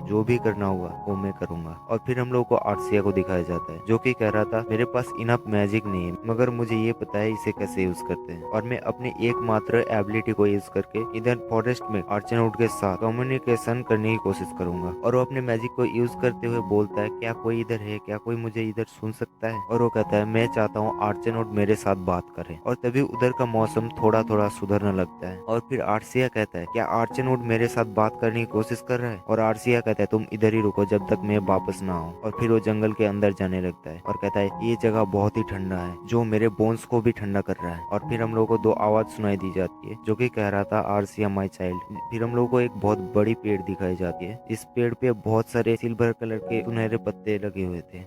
जो भी करना होगा वो मैं करूंगा। और फिर हम लोग को आर्सिया को दिखाया जाता है जो कि कह रहा था मेरे पास इनफ मैजिक नहीं है मगर मुझे ये पता है इसे कैसे यूज करते हैं और मैं अपनी एकमात्र एबिलिटी को यूज करके इधर फॉरेस्ट में आर्चेनवुड के साथ कम्युनिकेशन करने की कोशिश करूंगा। और वो अपने मैजिक को यूज करते हुए बोलता है क्या कोई इधर है, क्या कोई मुझे इधर सुन सकता है। और वो कहता है मैं चाहता हूँ आर्चेनवुड मेरे साथ बात करे। और तभी उधर का मौसम थोड़ा थोड़ा सुधरने लगता है और फिर आर्सिया कहता है क्या आर्चेनवुड मेरे साथ बात करने की कोशिश कर रहा है। और आर्सिया कहता है तुम इधर ही रुको जब तक मैं वापस ना आऊं। और फिर वो जंगल के अंदर जाने लगता है और कहता है ये जगह बहुत ही ठंडा है जो मेरे बोन्स को भी ठंडा कर रहा है। और फिर हम लोग को दो आवाज सुनाई दी जाती है जो कि कह रहा था आर्सिया माय चाइल्ड। फिर हम लोग को एक बहुत बड़ी पेड़ दिखाई जाती है, इस पेड़ पे बहुत सारे सिल्वर कलर के सुनहरे पत्ते लगे हुए थे।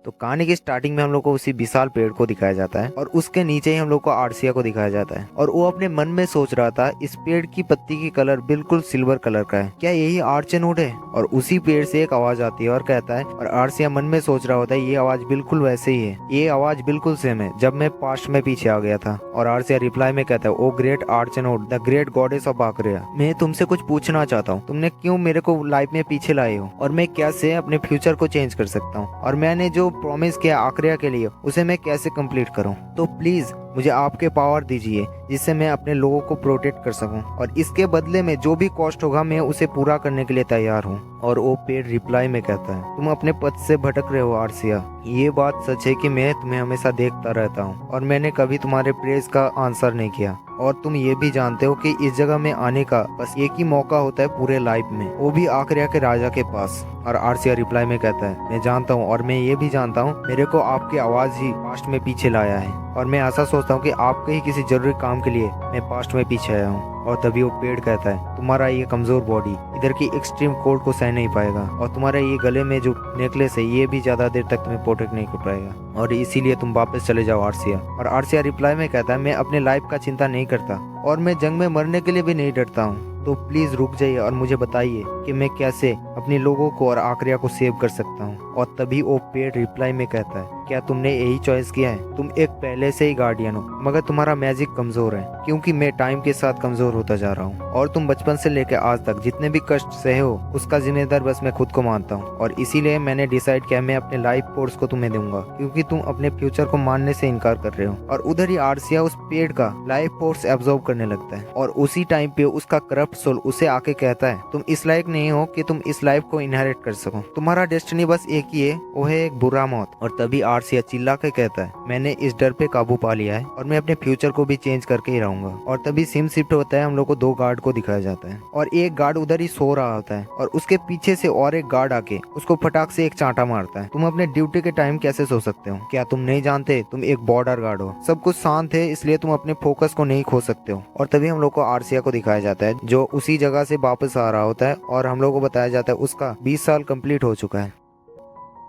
तो कहानी की स्टार्टिंग में हम लोग को उसी विशाल पेड़ को दिखाया जाता है और उसके नीचे ही हम लोग को आर्सिया को दिखाया जाता है और वो अपने मन में सोच रहा था इस पेड़ की पत्ती की कलर बिल्कुल सिल्वर कलर का है, क्या यही आर्चनोड है? और उसी पेड़ से एक आवाज आती है और कहता है, और आर्सिया मन में सोच रहा होता है ये आवाज बिल्कुल वैसे ही है, ये आवाज बिल्कुल सेम है जब मैं पास्ट में पीछे आ गया था। और आर्सिया रिप्लाई में कहता है, oh great Archnode, the great goddess of Akriya, मैं तुमसे कुछ पूछना चाहता हूँ, तुमने क्यों मेरे को लाइफ में पीछे लाए हो और मैं कैसे अपने फ्यूचर को चेंज कर सकता हूँ और मैंने जो प्रॉमिस किया आक्रिया के लिए उसे मैं कैसे कंप्लीट करूँ? तो प्लीज मुझे आपके पावर दीजिए जिससे मैं अपने लोगों को प्रोटेक्ट कर सकूं और इसके बदले में जो भी कॉस्ट होगा मैं उसे पूरा करने के लिए तैयार हूं। और वो पेड़ रिप्लाई में कहता है, तुम अपने पद से भटक रहे हो आर्सिया, ये बात सच है कि मैं तुम्हें हमेशा देखता रहता हूँ और मैंने कभी तुम्हारे प्रेज का आंसर नहीं किया और तुम ये भी जानते हो कि इस जगह में आने का बस एक ही मौका होता है पूरे लाइफ में, वो भी आक्रिया के राजा के पास। और आर्सिया रिप्लाई में कहता है, मैं जानता हूँ और मैं ये भी जानता हूँ मेरे को आपकी आवाज ही पास्ट में पीछे लाया है और मैं ऐसा सोचता हूँ कि आपके ही किसी जरूरी काम के लिए मैं पास्ट में पीछे आया हूँ। और तभी वो पेड़ कहता है, तुम्हारा ये कमजोर बॉडी इधर की एक्सट्रीम कोल्ड को सह नहीं पाएगा और तुम्हारे ये गले में जो नेकलेस है ये भी ज्यादा देर तक तुम्हें प्रोटेक्ट नहीं कर पाएगा और इसीलिए तुम वापस चले जाओ आर्सिया। और आर्सिया रिप्लाई में कहता है, मैं अपने लाइफ का चिंता नहीं करता और मैं जंग में मरने के लिए भी नहीं डरता हूँ, तो प्लीज रुक जाइए और मुझे बताइए कि मैं कैसे अपने लोगों को और आक्रिया को सेव कर सकता हूँ। और तभी वो पेड़ रिप्लाई में कहता है, क्या तुमने यही चॉइस किया है? तुम एक पहले से ही गार्डियन हो मगर तुम्हारा मैजिक कमजोर है क्योंकि मैं टाइम के साथ कमजोर होता जा रहा हूँ और तुम बचपन से लेकर आज तक जितने भी कष्ट सहे हो उसका जिम्मेदार बस मैं खुद को मानता हूँ और इसीलिए मैंने डिसाइड किया मैं अपने लाइफ फोर्स को तुम्हें दूंगा क्योंकि तुम अपने फ्यूचर को मानने से इनकार कर रहे हो। और उधर ही आर्सिया उस पेड़ का लाइफ फोर्स एब्जॉर्ब करने लगता है और उसी टाइम पे उसका करप्ट सोल उसे आके कहता है, तुम इस लायक नहीं हो कि तुम इस लाइफ को इनहेरिट कर सको, तुम्हारा डेस्टिनी बस एक ही है, वो है एक बुरा मौत। और तभी आर्सिया चिल्ला के कहता है, मैंने इस डर पे काबू पा लिया है और मैं अपने फ्यूचर को भी चेंज करके ही रहूंगा। और तभी सिम शिफ्ट होता है, हम लोग को दो गार्ड को दिखाया जाता है और एक गार्ड उधर ही सो रहा होता है और उसके पीछे से और एक गार्ड आके उसको फटाक से एक चांटा मारता है। तुम अपने ड्यूटी के टाइम कैसे सो सकते हो? क्या तुम नहीं जानते तुम एक बॉर्डर गार्ड हो? सब कुछ शांत है इसलिए तुम अपने फोकस को नहीं खो सकते हो। और तभी हम लोग को आर्सिया को दिखाया जाता है जो उसी जगह से वापस आ रहा होता है और हम लोग को बताया जाता है उसका 20 साल कंप्लीट हो चुका है।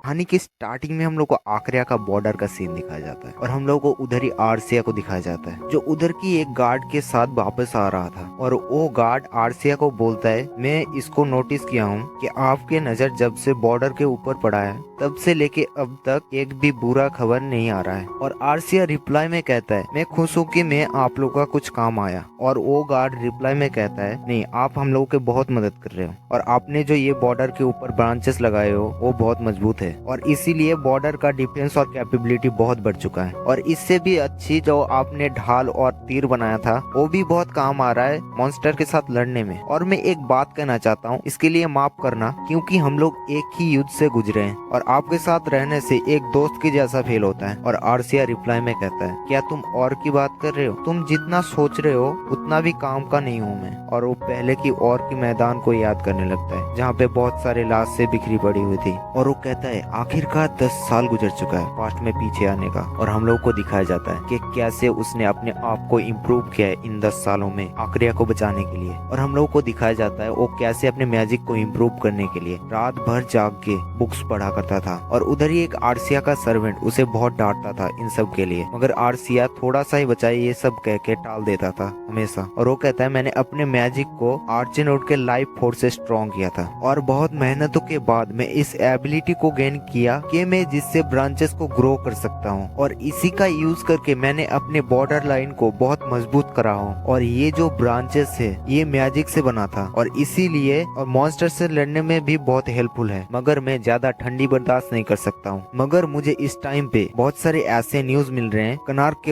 कहानी की स्टार्टिंग में हम लोग को आक्रिया का बॉर्डर का सीन दिखाया जाता है और हम लोग को उधर ही आर्सिया को दिखाया जाता है जो उधर की एक गार्ड के साथ वापस आ रहा था और वो गार्ड आर्सिया को बोलता है, मैं इसको नोटिस किया हूँ कि आपके नजर जब से बॉर्डर के ऊपर पड़ा है तब से लेके अब तक एक भी बुरा खबर नहीं आ रहा है। और आर्सिया रिप्लाई में कहता है, मैं खुश हूँ कि मैं आप लोगों का कुछ काम आया। और वो गार्ड रिप्लाई में कहता है, नहीं, आप हम लोगों के बहुत मदद कर रहे हो और आपने जो ये बॉर्डर के ऊपर ब्रांचेस लगाए हो वो बहुत मजबूत है और इसीलिए बॉर्डर का डिफेंस और कैपेबिलिटी बहुत बढ़ चुका है और इससे भी अच्छी जो आपने ढाल और तीर बनाया था वो भी बहुत काम आ रहा है मॉन्स्टर के साथ लड़ने में। और मैं एक बात कहना चाहता हूँ, इसके लिए माफ करना क्योंकि हम लोग एक ही युद्ध से गुजरे हैं और आपके साथ रहने से एक दोस्त की जैसा फील होता है। और आर्सिया रिप्लाई में कहता है, क्या तुम और की बात कर रहे हो? तुम जितना सोच रहे हो उतना भी काम का नहीं हूँ मैं। और वो पहले की और की मैदान को याद करने लगता है जहाँ पे बहुत सारे लाश से बिखरी पड़ी हुई थी और वो कहता है, आखिरकार 10 साल गुजर चुका है पास्ट में पीछे आने का। और हम लोग को दिखाया जाता है कि कैसे उसने अपने आप को इम्प्रूव किया है इन 10 सालों में आक्रिया को बचाने के लिए। और हम लोग को दिखाया जाता है वो कैसे अपने मैजिक को इम्प्रूव करने के लिए रात भर जाग के बुक्स पढ़ा करता था। और उधर ही एक आर्सिया का सर्वेंट उसे बहुत डांटता था इन सब के लिए, मगर आर्सिया थोड़ा सा ही बचाए ये सब कह के टाल देता था हमेशा। और वो कहता है, मैंने अपने मैजिक को आर्चनोड के लाइफ फोर्स से स्ट्रॉन्ग किया था और बहुत मेहनतों के बाद मैं इस एबिलिटी को गेन किया कि मैं जिससे ब्रांचेस को ग्रो कर सकता हूँ और इसी का यूज करके मैंने अपने बॉर्डर लाइन को बहुत मजबूत करा हूँ। और ये जो ब्रांचेस है ये मैजिक से बना था और इसीलिए और मॉन्स्टर से लड़ने में भी बहुत हेल्पफुल है, मगर मैं ज्यादा ठंडी बर्दाश्त नहीं कर सकता हूँ। मगर मुझे इस टाइम पे बहुत सारे ऐसे न्यूज मिल रहे हैं कनार्क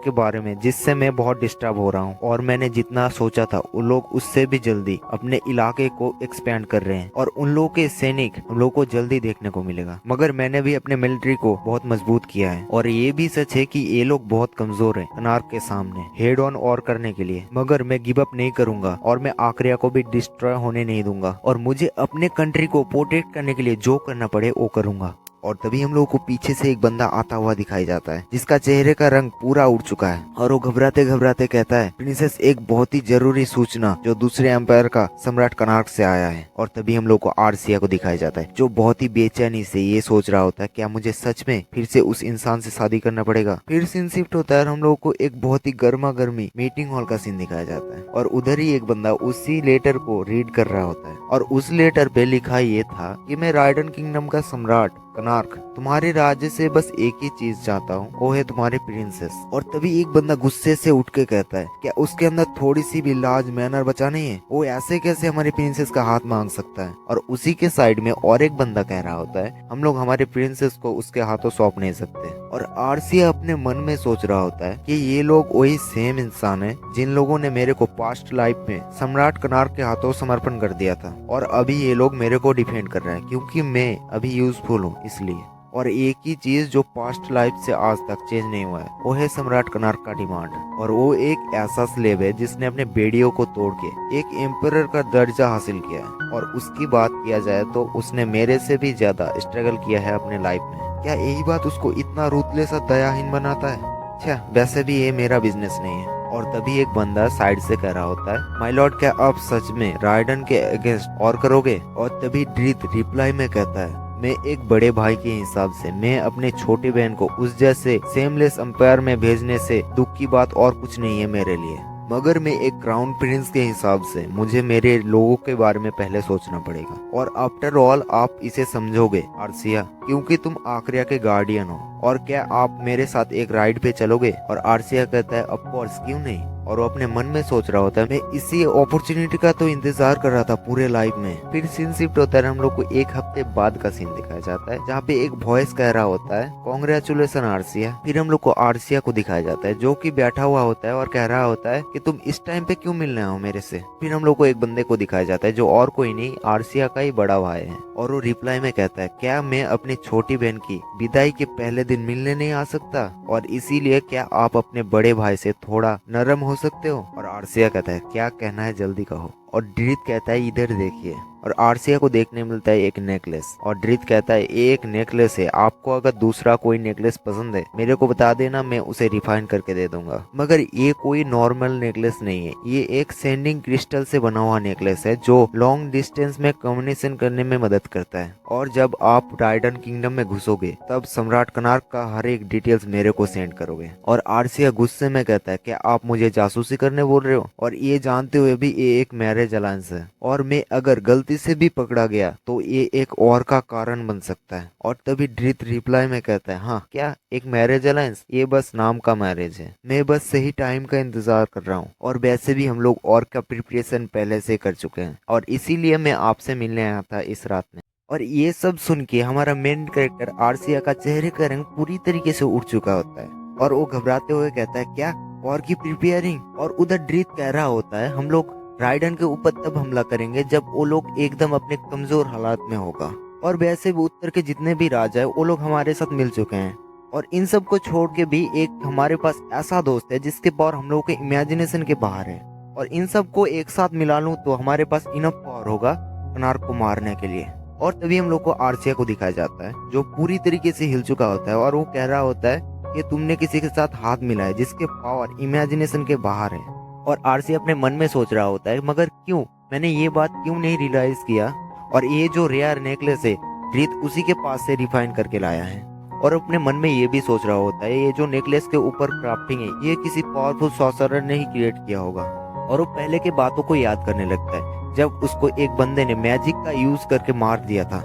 के बारे में जिससे मैं बहुत डिस्टर्ब हो रहा हूँ और मैंने जितना सोचा था वो लोग उससे भी जल्दी अपने इलाके को एक्सपेंड कर रहे हैं और उन लोगों के सैनिक हम लोग को जल्दी देखने को मिलेगा। मगर मैंने भी अपने मिलिट्री को बहुत मजबूत किया है और ये भी सच है कि ये लोग बहुत कमजोर हैं कनार्क के सामने हेड ऑन और करने के लिए, मगर मैं गिव अप नहीं करूंगा और मैं आक्रिया को भी डिस्ट्रॉय होने नहीं दूंगा और मुझे अपने कंट्री को प्रोटेक्ट करने के लिए जो करना पड़े वो करूंगा। और तभी हम लोगों को पीछे से एक बंदा आता हुआ दिखाई जाता है जिसका चेहरे का रंग पूरा उड़ चुका है और वो घबराते घबराते कहता है, प्रिंसेस एक बहुत ही जरूरी सूचना जो दूसरे एम्पायर का सम्राट कनार्क से आया है। और तभी हम लोग को आर्सिया को दिखाया जाता है जो बहुत ही बेचैनी से ये सोच रहा होता है क्या मुझे सच में फिर से उस इंसान से शादी करना पड़ेगा। फिर सीन शिफ्ट होता है और हम लोगों को एक बहुत ही गर्मा गर्मी मीटिंग हॉल का सीन दिखाया जाता है और उधर ही एक बंदा उसी लेटर को रीड कर रहा होता है और उस लेटर पे लिखा ये था कि मैं राइडन किंगडम का सम्राट कनार्क तुम्हारे राज्य से बस एक ही चीज चाहता हूँ, वो है तुम्हारी प्रिंसेस। और तभी एक बंदा गुस्से से उठ के कहता है क्या उसके अंदर थोड़ी सी भी लाज मैनर बचा नहीं है, वो ऐसे कैसे हमारी प्रिंसेस का हाथ मांग सकता है। और उसी के साइड में और एक बंदा कह रहा होता है हम लोग हमारे प्रिंसेस को उसके हाथों सौंप नहीं सकते। और आर्सिया अपने मन में सोच रहा होता है कि ये लोग वही सेम इंसान है जिन लोगों ने मेरे को पास्ट लाइफ में सम्राट कनार्क के हाथों समर्पण कर दिया था और अभी ये लोग मेरे को डिफेंड कर रहे हैं क्योंकि मैं अभी यूजफुल हूँ इसलिए। और एक ही चीज जो पास्ट लाइफ से आज तक चेंज नहीं हुआ है वो है सम्राट कनार्क का डिमांड। और वो एक ऐसा स्लेव है जिसने अपने बेड़ियों को तोड़ के एक एम्परर का दर्जा हासिल किया है और उसकी बात किया जाए तो उसने मेरे से भी ज्यादा स्ट्रगल किया है अपने लाइफ में। क्या यही बात उसको इतना रूथलेस और दयाहीन बनाता है? अच्छा वैसे भी ये मेरा बिजनेस नहीं है। और तभी एक बंदा साइड से कह रहा होता है माय लॉर्ड क्या आप सच में राइडन के अगेंस्ट और करोगे? और तभी ड्रीथ रिप्लाई में कहता है मैं एक बड़े भाई के हिसाब से मैं अपने छोटी बहन को उस जैसे सेमलेस अंपायर में भेजने से दुख की बात और कुछ नहीं है मेरे लिए, मगर मैं एक क्राउन प्रिंस के हिसाब से मुझे मेरे लोगों के बारे में पहले सोचना पड़ेगा। और आफ्टर ऑल आप इसे समझोगे आर्सिया क्योंकि तुम आर्किया के गार्डियन हो। और क्या आप मेरे साथ एक राइड पे चलोगे? और आर्सिया कहता है ऑफ कोर्स क्यों नहीं। और वो अपने मन में सोच रहा होता है मैं इसी अपॉर्चुनिटी का तो इंतजार कर रहा था पूरे लाइफ में। फिर सीन शिफ्ट होता है हम लोग को एक हफ्ते बाद का सीन दिखाया जाता है जहाँ पे एक वॉइस कह रहा होता है कॉन्ग्रेचुलेशन आर्सिया। फिर हम लोग को आर्सिया को दिखाया जाता है जो कि बैठा हुआ होता है और कह रहा होता है कि तुम इस टाइम पे क्यों मिलने आओ मेरे से। फिर हम लोग को एक बंदे को दिखाया जाता है जो और कोई नहीं आर्सिया का ही बड़ा भाई है और वो रिप्लाई में कहता है क्या मैं अपनी छोटी बहन की विदाई के पहले दिन मिलने नहीं आ सकता और इसीलिए क्या आप अपने बड़े भाई से थोड़ा नरम हो सकते हो। और आर्सिया कहता है क्या कहना है जल्दी कहो। और ड्रीथ कहता है इधर देखिए। और आर्सिया को देखने मिलता है एक नेकलेस और ड्रीथ कहता है ये एक नेकलेस है, आपको अगर दूसरा कोई नेकलेस पसंद है मेरे को बता देना मैं उसे रिफाइन करके दे दूंगा। मगर ये कोई नॉर्मल नेकलेस नहीं है, ये एक सेंडिंग क्रिस्टल से बना हुआ नेकलेस है जो लॉन्ग डिस्टेंस में कम्युनिकेशन करने में मदद करता है। और जब आप राइडन किंगडम में घुसोगे तब सम्राट कनार्क का हर एक डिटेल्स मेरे को सेंड करोगे। और आर्सिया गुस्से में कहता है कि आप मुझे जासूसी करने बोल रहे हो और ये जानते हुए भी ये एक मैरिज अलायंस है और मैं अगर गलती से भी पकड़ा गया तो ये एक और का कारण बन सकता है। और तभी ड्रीथ रिप्लाई में कहता है हाँ क्या एक मैरिज अलायंस, ये बस नाम का मैरिज है, मैं बस सही टाइम का इंतजार कर रहा हूँ और वैसे भी हम लोग और का प्रिपरेशन पहले से कर चुके हैं और इसीलिए मैं आपसे मिलने आया था इस रात में। और ये सब सुन के हमारा मेन कैरेक्टर आर्सिया का चेहरे का रंग पूरी तरीके से उड़ चुका होता है और वो घबराते हुए कहता है क्या वॉर की प्रिपेयरिंग। और उधर ड्रीथ कह रहा होता है हम लोग राइडन के ऊपर तब हमला करेंगे जब वो लोग एकदम अपने कमजोर हालात में होगा और वैसे भी उत्तर के जितने भी राजा है वो लोग हमारे साथ मिल चुके हैं और इन सब को छोड़ के भी एक हमारे पास ऐसा दोस्त है जिसके पावर हम लोगों के इमेजिनेशन के बाहर है और इन सब को एक साथ मिला लूं तो हमारे पास इनफ पावर होगा कनार्क को मारने के लिए। और तभी हम लोग को आर्सिया को दिखाया जाता है जो पूरी तरीके से हिल चुका होता है और वो कह रहा होता है कि तुमने किसी के साथ हाथ मिलाया जिसके पावर इमेजिनेशन के बाहर है। और आर्सिया अपने मन में सोच रहा होता है मगर क्यों, मैंने ये बात क्यों नहीं रियलाइज किया। और ये जो रेयर नेकलेस है ड्रीथ उसी के पास से रिफाइन करके लाया है और अपने मन में ये भी सोच रहा होता है ये जो नेकलेस के ऊपर क्राफ्टिंग है ये किसी पावरफुल सॉर्सरर ने ही क्रिएट किया होगा। और वो पहले के बातों को याद करने लगता है जब उसको एक बंदे ने मैजिक का यूज करके मार दिया था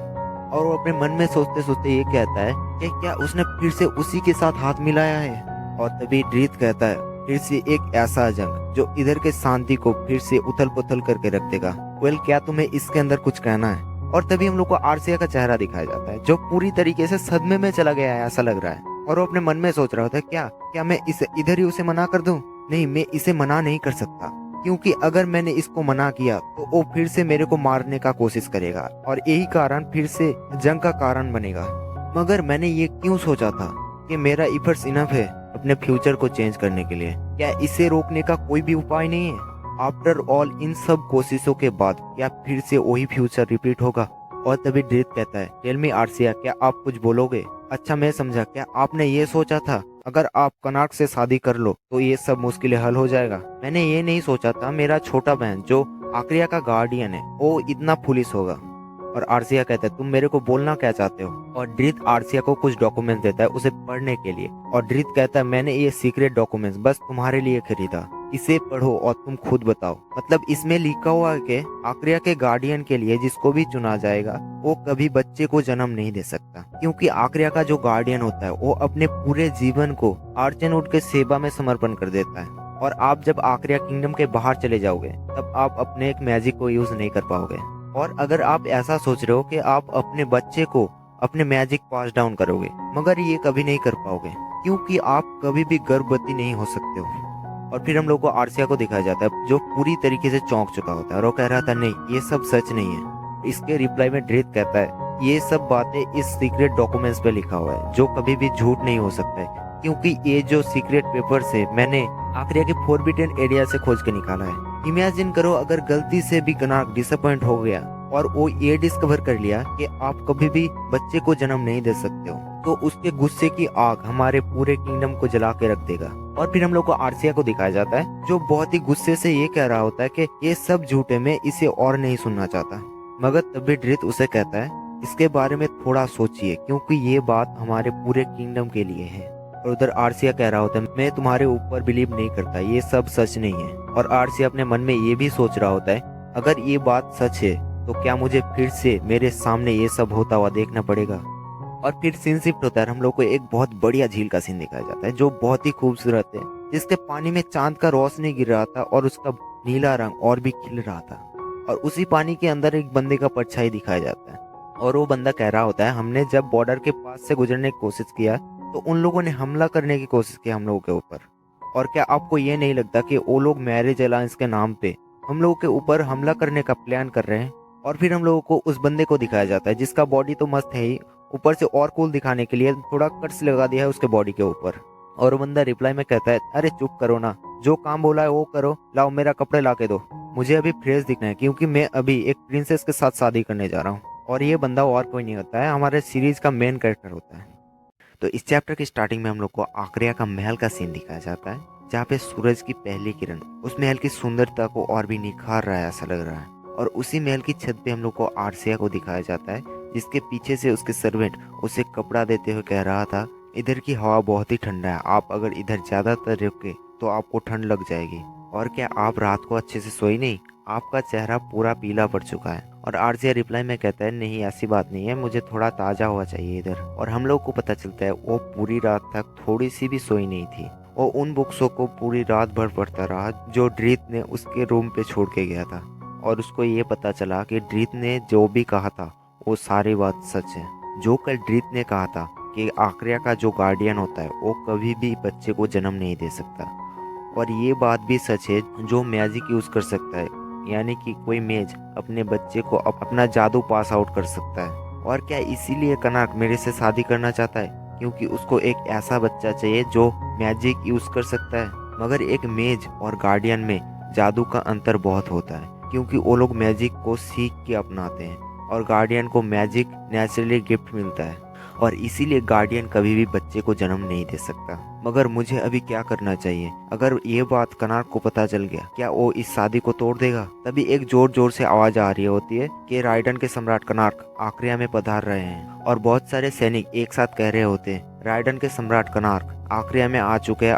और वो अपने मन में सोचते सोचते ये कहता है कि क्या उसने फिर से उसी के साथ हाथ मिलाया है। और तभी ड्रीथ कहता है फिर से एक ऐसा जंग जो इधर के शांति को फिर से उथल पुथल करके रख देगा। वेल क्या तुम्हें इसके अंदर कुछ कहना है। और तभी हम लोग को आर्सिया का चेहरा दिखाया जाता है जो पूरी तरीके से सदमे में चला गया है ऐसा लग रहा है और वो अपने मन में सोच रहा होता है क्या मैं इसे इधर ही उसे मना कर दूं। नहीं, मैं इसे मना नहीं कर सकता क्योंकि अगर मैंने इसको मना किया तो वो फिर से मेरे को मारने का कोशिश करेगा और यही कारण फिर से जंग का कारण बनेगा। मगर मैंने ये क्यों सोचा था कि मेरा इफर्ट्स इनफ है अपने फ्यूचर को चेंज करने के लिए, क्या इसे रोकने का कोई भी उपाय नहीं है। आफ्टर ऑल इन सब कोशिशों के बाद क्या फिर से वही फ्यूचर रिपीट होगा। और तभी ड्रीत कहता है, टेल मी आर्सिया, क्या आप कुछ बोलोगे? अच्छा मैं समझा, क्या आपने ये सोचा था अगर आप कनार्क से शादी कर लो तो ये सब मुश्किलें हल हो जाएगा? मैंने ये नहीं सोचा था मेरा छोटा बहन जो आक्रिया का गार्डियन है वो इतना फुलिश होगा। और आर्सिया कहता है, तुम मेरे को बोलना क्या चाहते हो? और ड्रीत आर्सिया को कुछ डॉक्यूमेंट देता है उसे पढ़ने के लिए। और ड्रीत कहता है, मैंने ये सीक्रेट डॉक्यूमेंट्स बस तुम्हारे लिए खरीदा, इसे पढ़ो और तुम खुद बताओ। मतलब इसमें लिखा हुआ है कि आक्रिया के गार्डियन के लिए जिसको भी चुना जाएगा वो कभी बच्चे को जन्म नहीं दे सकता, क्योंकि आक्रिया का जो गार्डियन होता है वो अपने पूरे जीवन को आर्चनवुड के सेवा में समर्पण कर देता है। और आप जब आक्रिया किंगडम के बाहर चले जाओगे तब आप अपने एक मैजिक को यूज नहीं कर पाओगे। और अगर आप ऐसा सोच रहे हो कि आप अपने बच्चे को अपने मैजिक पास डाउन करोगे, मगर ये कभी नहीं कर पाओगे क्योंकि आप कभी भी गर्भवती नहीं हो सकते हो। और फिर हम लोग को आर्सिया को दिखाया जाता है जो पूरी तरीके से चौंक चुका होता है और वो कह रहा था, नहीं ये सब सच नहीं है। इसके रिप्लाई में ड्रीत कहता है, ये सब बातें इस सीक्रेट डॉक्यूमेंट्स पे लिखा हुआ है जो कभी भी झूठ नहीं हो सकता है, क्योंकि ये जो सीक्रेट पेपर्स है मैंने आक्रिया के फोरबिडन एरिया से खोज के निकाला है। इमेजिन करो अगर गलती से भी कनार्क डिसअपॉइंट हो गया और वो ये डिस्कवर कर लिया कि आप कभी भी बच्चे को जन्म नहीं दे सकते हो, तो उसके गुस्से की आग हमारे पूरे किंगडम को जला के रख देगा। और फिर हम लोग को आर्सिया को दिखाया जाता है जो बहुत ही गुस्से से ये कह रहा होता है कि ये सब झूठे, मैं इसे और नहीं सुनना चाहता। मगर तभी ड्रीत उसे कहता है, इसके बारे में थोड़ा सोचिए क्योंकि ये बात हमारे पूरे किंगडम के लिए है। और उधर आर्सिया कह रहा होता है, मैं तुम्हारे ऊपर बिलीव नहीं करता, ये सब सच नहीं है। और आर्सिया अपने मन में ये भी सोच रहा होता है, अगर ये बात सच है तो क्या मुझे फिर से मेरे सामने ये सब होता हुआ देखना पड़ेगा? और फिर सीन शिफ्ट होता है, हम लोग को एक बहुत बढ़िया झील का सीन दिखाया जाता है जो बहुत ही खूबसूरत है, जिसके पानी में चांद का रोशनी गिर रहा था और उसका नीला रंग और भी खिल रहा था। और उसी पानी के अंदर एक बंदे का परछाई दिखाया जाता है और वो बंदा कह रहा होता है, हमने जब बॉर्डर के पास से गुजरने की कोशिश किया तो उन लोगों ने हमला करने की कोशिश की हम लोगों के ऊपर। और क्या आपको ये नहीं लगता कि वो लोग मैरिज अलायंस के नाम पे हम लोगों के ऊपर हमला करने का प्लान कर रहे हैं? और फिर हम लोगों को उस बंदे को दिखाया जाता है जिसका बॉडी तो मस्त है ही, ऊपर से और कूल दिखाने के लिए थोड़ा कट्स लगा दिया है उसके बॉडी के ऊपर। और वो बंदा रिप्लाई में कहता है, अरे चुप करो ना, जो काम बोला है वो करो, लाओ मेरा कपड़े ला के दो, मुझे अभी फ्रेश दिखना है क्योंकि मैं अभी एक प्रिंसेस के साथ शादी करने जा रहा हूँ। और ये बंदा और कोई नहीं होता है, हमारे सीरीज का मेन कैरेक्टर होता है। तो इस चैप्टर की स्टार्टिंग में हम लोग को आक्रिया का महल का सीन दिखाया जाता है जहाँ पे सूरज की पहली किरण उस महल की सुंदरता को और भी निखार रहा है ऐसा लग रहा है। और उसी महल की छत पे हम लोग को आर्सिया को दिखाया जाता है जिसके पीछे से उसके सर्वेंट उसे कपड़ा देते हुए कह रहा था, इधर की हवा बहुत ही ठंडा है, आप अगर इधर ज्यादातर रुके तो आपको ठंड लग जाएगी। और क्या आप रात को अच्छे से सोई नहीं? आपका चेहरा पूरा पीला पड़ चुका है। और आर्सिया रिप्लाई में कहता है, नहीं ऐसी बात नहीं है, मुझे थोड़ा ताजा हुआ चाहिए इधर। और हम लोग को पता चलता है वो पूरी रात तक थोड़ी सी भी सोई नहीं थी। वो उन बुक्सों को पूरी रात भर पढ़ता रहा जो ड्रीत ने उसके रूम पे छोड़ के गया था। और उसको ये पता चला कि ड्रीत ने जो भी कहा था वो सारी बात सच है। जो कल ड्रीत ने कहा था कि आक्रिया का जो गार्डियन होता है वो कभी भी बच्चे को जन्म नहीं दे सकता। और ये बात भी सच है, जो मैजिक यूज कर सकता है, यानी कि कोई मेज अपने बच्चे को अपना जादू पास आउट कर सकता है। और क्या इसीलिए कनार्क मेरे से शादी करना चाहता है? क्योंकि उसको एक ऐसा बच्चा चाहिए जो मैजिक यूज कर सकता है। मगर एक मेज और गार्डियन में जादू का अंतर बहुत होता है, क्योंकि वो लोग मैजिक को सीख के अपनाते हैं और गार्डियन को मैजिक नेचुरली गिफ्ट मिलता है। और इसीलिए गार्डियन कभी भी बच्चे को जन्म नहीं दे सकता। मगर मुझे अभी क्या करना चाहिए? अगर ये बात कनार्क को पता चल गया, क्या वो इस शादी को तोड़ देगा? तभी एक जोर जोर से आवाज आ रही होती है कि राइडन के सम्राट कनार्क आक्रिया में पधार रहे हैं। और बहुत सारे सैनिक एक साथ कह रहे होते हैं, राइडन के सम्राट कनार्क आक्रिया में आ चुके हैं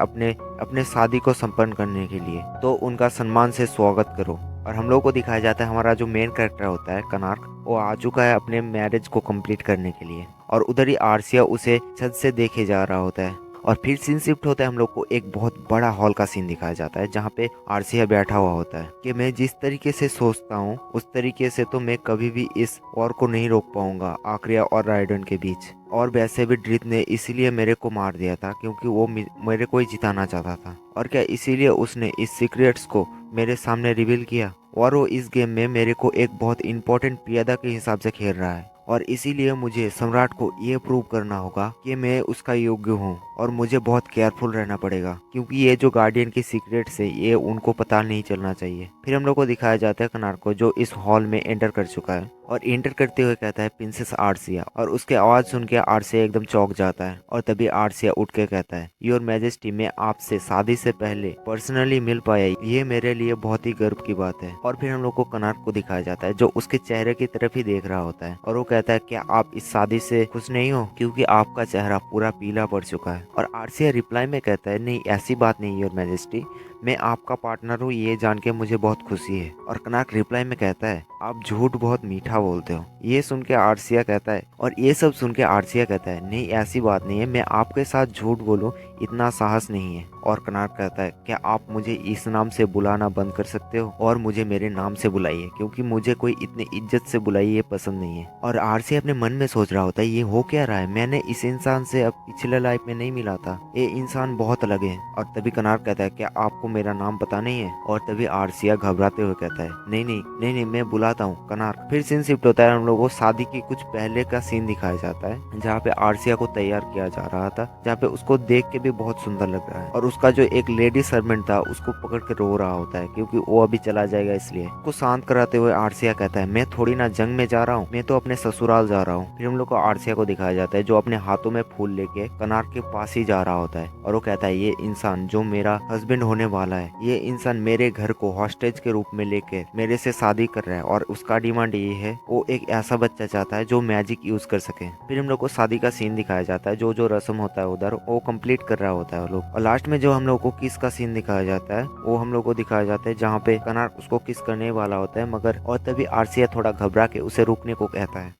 अपने शादी को संपन्न करने के लिए, तो उनका सम्मान से स्वागत करो। और हम लोग को दिखाया जाता है हमारा जो मेन कैरेक्टर होता है कनार्क, वो आ चुका है अपने मैरिज को कंप्लीट करने के लिए। और उधर ही आर्सिया उसे छत से देखे जा रहा होता है। और फिर सीन शिफ्ट होता है, हम लोग को एक बहुत बड़ा हॉल का सीन दिखाया जाता है जहाँ पे आर्सिया बैठा हुआ होता है कि मैं जिस तरीके से सोचता हूँ उस तरीके से तो मैं कभी भी इस वॉर को नहीं रोक पाऊंगा आक्रिया और राइडन के बीच। और वैसे भी ड्रीत ने इसीलिए मेरे को मार दिया था क्योंकि वो मेरे को ही जिताना चाहता था। और क्या इसीलिए उसने इस सीक्रेट्स को मेरे सामने रिवील किया। और वो इस गेम में मेरे को एक बहुत इंपॉर्टेंट प्रियदा के हिसाब से खेल रहा है। और इसीलिए मुझे सम्राट को ये प्रूव करना होगा कि मैं उसका योग्य हूँ। और मुझे बहुत केयरफुल रहना पड़ेगा क्योंकि ये जो गार्डियन की सीक्रेट्स है ये उनको पता नहीं चलना चाहिए। फिर हम लोग को दिखाया जाता है कनार्क को जो इस हॉल में एंटर कर चुका है और एंटर करते हुए कहता है प्रिंसेस आर्सिया, और उसके आवाज सुन के आर्सिया एकदम चौंक जाता है। और तभी आर्सिया उठ के कहता है योर मैजेस्टी, मैं आपसे शादी से पहले पर्सनली मिल पाया, ये मेरे लिए बहुत ही गर्व की बात है। और फिर हम लोग को कनार्क को दिखाया जाता है जो उसके चेहरे की तरफ ही देख रहा होता है, और वो कहता है क्या आप इस शादी से खुश नहीं हो, क्योंकि आपका चेहरा पूरा पीला पड़ चुका है। और आर्सिया रिप्लाई में कहता है नहीं ऐसी बात नहीं योर मैजेस्टी, मैं आपका पार्टनर हूँ, ये जान के मुझे बहुत खुशी है। और कनार्क रिप्लाई में कहता है आप झूठ बहुत मीठा बोलते हो। ये सुन के आर्सिया कहता है, और ये सब सुन के आर्सिया कहता है नहीं ऐसी बात नहीं है, मैं आपके साथ झूठ बोलूं इतना साहस नहीं है। और कनार्क कहता है क्या आप मुझे इस नाम से बुलाना बंद कर सकते हो और मुझे मेरे नाम से बुलाइए, क्योंकि मुझे कोई इतनी इज्जत से बुलाइए ये पसंद नहीं है। और आर्सिया अपने मन में सोच रहा होता है ये हो क्या रहा है, मैंने इस इंसान से अब पिछले लाइफ में नहीं मिला था, ये इंसान बहुत अलग है। और तभी कनार्क कहता है क्या आपको मेरा नाम पता नहीं है। और तभी आर्सिया घबराते हुए कहता है नहीं नहीं नहीं नहीं मैं बुलाता हूँ कनार्क। फिर सीन शिफ्ट होता है, हम लोगों को शादी की कुछ पहले का सीन दिखाया जाता है जहाँ पे आर्सिया को तैयार किया जा रहा था, जहाँ पे उसको देख के भी बहुत सुंदर लग रहा है। और उसका जो एक लेडी सर्वेंट था उसको पकड़ के रो रहा होता है क्योंकि वो अभी चला जाएगा, इसलिए उसको शांत कराते हुए आर्सिया कहता है मैं थोड़ी ना जंग में जा रहा हूँ, मैं तो अपने ससुराल जा रहा हूँ। फिर हम लोग को आर्सिया को दिखाया जाता है जो अपने हाथों में फूल लेके कनार्क के पास ही जा रहा होता है, और वो कहता है ये इंसान जो मेरा हस्बैंड होने वाला है, ये इंसान मेरे घर को हॉस्टेज के रूप में लेके मेरे से शादी कर रहा है, और उसका डिमांड ये है वो एक ऐसा बच्चा चाहता है जो मैजिक यूज कर सके। फिर हम लोग को शादी का सीन दिखाया जाता है, जो जो रस्म होता है उधर वो कंप्लीट कर रहा होता है वो लोग। और लास्ट में जो हम लोग को किस का सीन दिखाया जाता है वो हम लोग को दिखाया जाता है जहाँ पे कनार्क उसको किस करने वाला होता है मगर, और तभी आर्सिया थोड़ा घबरा के उसे रुकने को कहता है।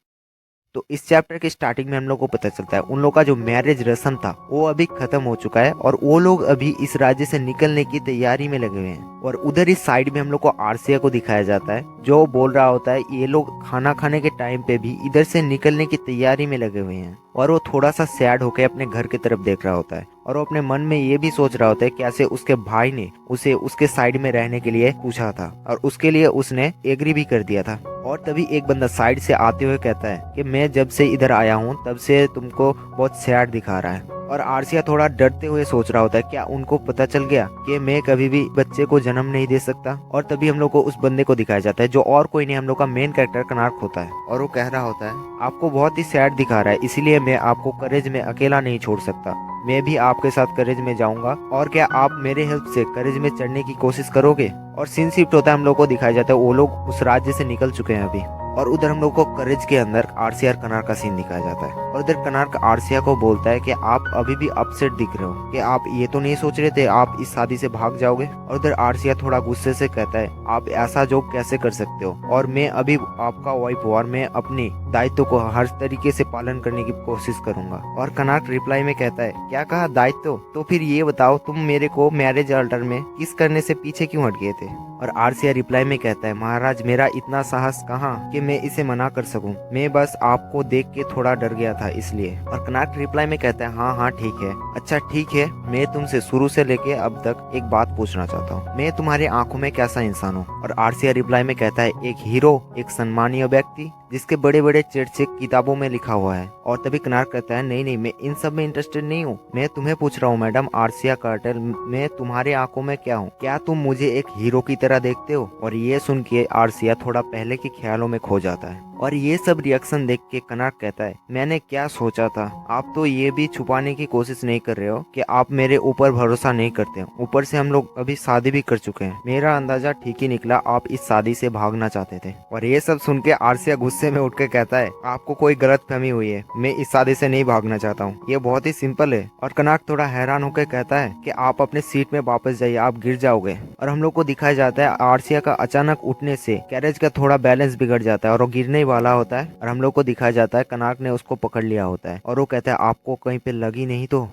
तो इस चैप्टर के स्टार्टिंग में हम लोग को पता चलता है उन लोग का जो मैरिज रस्म था वो अभी खत्म हो चुका है, और वो लोग अभी इस राज्य से निकलने की तैयारी में लगे हुए हैं। और उधर इस साइड में हम लोग को आर्सिया को दिखाया जाता है जो बोल रहा होता है ये लोग खाना खाने के टाइम पे भी इधर से निकलने की तैयारी में लगे हुए हैं, और वो थोड़ा सा सैड होकर अपने घर की तरफ देख रहा होता है। और वो अपने मन में ये भी सोच रहा होता है कैसे उसके भाई ने उसे उसके साइड में रहने के लिए पूछा था, और उसके लिए उसने एग्री भी कर दिया था। और तभी एक बंदा साइड से आते हुए कहता है कि मैं जब से इधर आया हूँ तब से तुमको बहुत सैड दिखा रहा है। और आर्सिया थोड़ा डरते हुए सोच रहा होता है क्या उनको पता चल गया कि मैं कभी भी बच्चे को जन्म नहीं दे सकता। और तभी हम लोग को उस बंदे को दिखाया जाता है जो और कोई नहीं हम लोग का मेन कैरेक्टर कनार्क होता है, और वो कह रहा होता है आपको बहुत ही सैड दिखा रहा है, इसलिए मैं आपको करेज में अकेला नहीं छोड़ सकता, मैं भी आपके साथ करेज में जाऊंगा, और क्या आप मेरे हेल्प से करेज में चढ़ने की कोशिश करोगे। और सीन शिफ्ट होता है, हम लोग को दिखाया जाता है वो लोग उस राज्य से निकल चुके हैं अभी, और उधर हम लोग को करेज के अंदर आर्सिया और कनार्क का सीन दिखाया जाता है। और उधर कनार्क आर्सिया को बोलता है कि आप अभी भी अपसेट दिख रहे हो, कि आप ये तो नहीं सोच रहे थे आप इस शादी से भाग जाओगे। और उधर आर्सिया थोड़ा गुस्से से कहता है आप ऐसा जोक कैसे कर सकते हो, और मैं अभी आपका वाइफ हूँ और मैं अपनी दायित्व को हर तरीके से पालन करने की कोशिश करूंगा। और कनार्क रिप्लाई में कहता है क्या कहा दायित्व, तो फिर ये बताओ तुम मेरे को मैरिज अल्टर में किस करने से पीछे क्यों हट गए थे। और आर्सिया रिप्लाई में कहता है महाराज मेरा इतना साहस कहाँ कि मैं इसे मना कर सकूं, मैं बस आपको देख के थोड़ा डर गया था इसलिए। और कनार्क रिप्लाई में कहता है हाँ हाँ ठीक है, अच्छा ठीक है, मैं तुमसे शुरू से लेके अब तक एक बात पूछना चाहता हूँ, मैं तुम्हारी आंखों में कैसा इंसान हूँ। और आर्सिया रिप्लाई में कहता है एक हीरो, एक सम्मानीय व्यक्ति जिसके बड़े बड़े चर्चे किताबों में लिखा हुआ है। और तभी कनार्क कहता है नहीं नहीं मैं इन सब में इंटरेस्टेड नहीं हूँ, मैं तुम्हें पूछ रहा हूँ मैडम आर्सिया कार्टेल, मैं तुम्हारे आंखों में क्या हूँ, क्या तुम मुझे एक हीरो की तरह देखते हो। और ये सुन के आर्सिया थोड़ा पहले के ख्यालों में खो जाता है। और ये सब रिएक्शन देख के कनार्क कहता है मैंने क्या सोचा था, आप तो ये भी छुपाने की कोशिश नहीं कर रहे हो कि आप मेरे ऊपर भरोसा नहीं करते हो, ऊपर से हम लोग अभी शादी भी कर चुके हैं, मेरा अंदाजा ठीक ही निकला, आप इस शादी से भागना चाहते थे। और ये सब सुन के आर्सिया गुस्से में उठ के कहता है आपको कोई गलतफहमी हुई है, मैं इस शादी से नहीं भागना चाहता हूँ, ये बहुत ही सिंपल है। और कनार्क थोड़ा हैरान होकर कहता है कि आप अपने सीट में वापस जाइए, आप गिर जाओगे। और हम लोग को दिखाया जाता है आर्सिया का अचानक उठने से कैरेज का थोड़ा बैलेंस बिगड़ जाता है और वो गिरने वाला होता है, और हम लोग को दिखाया जाता है कनार्क ने उसको पकड़ लिया होता है, और वो कहता है आपको कहीं पे लगी नहीं तो।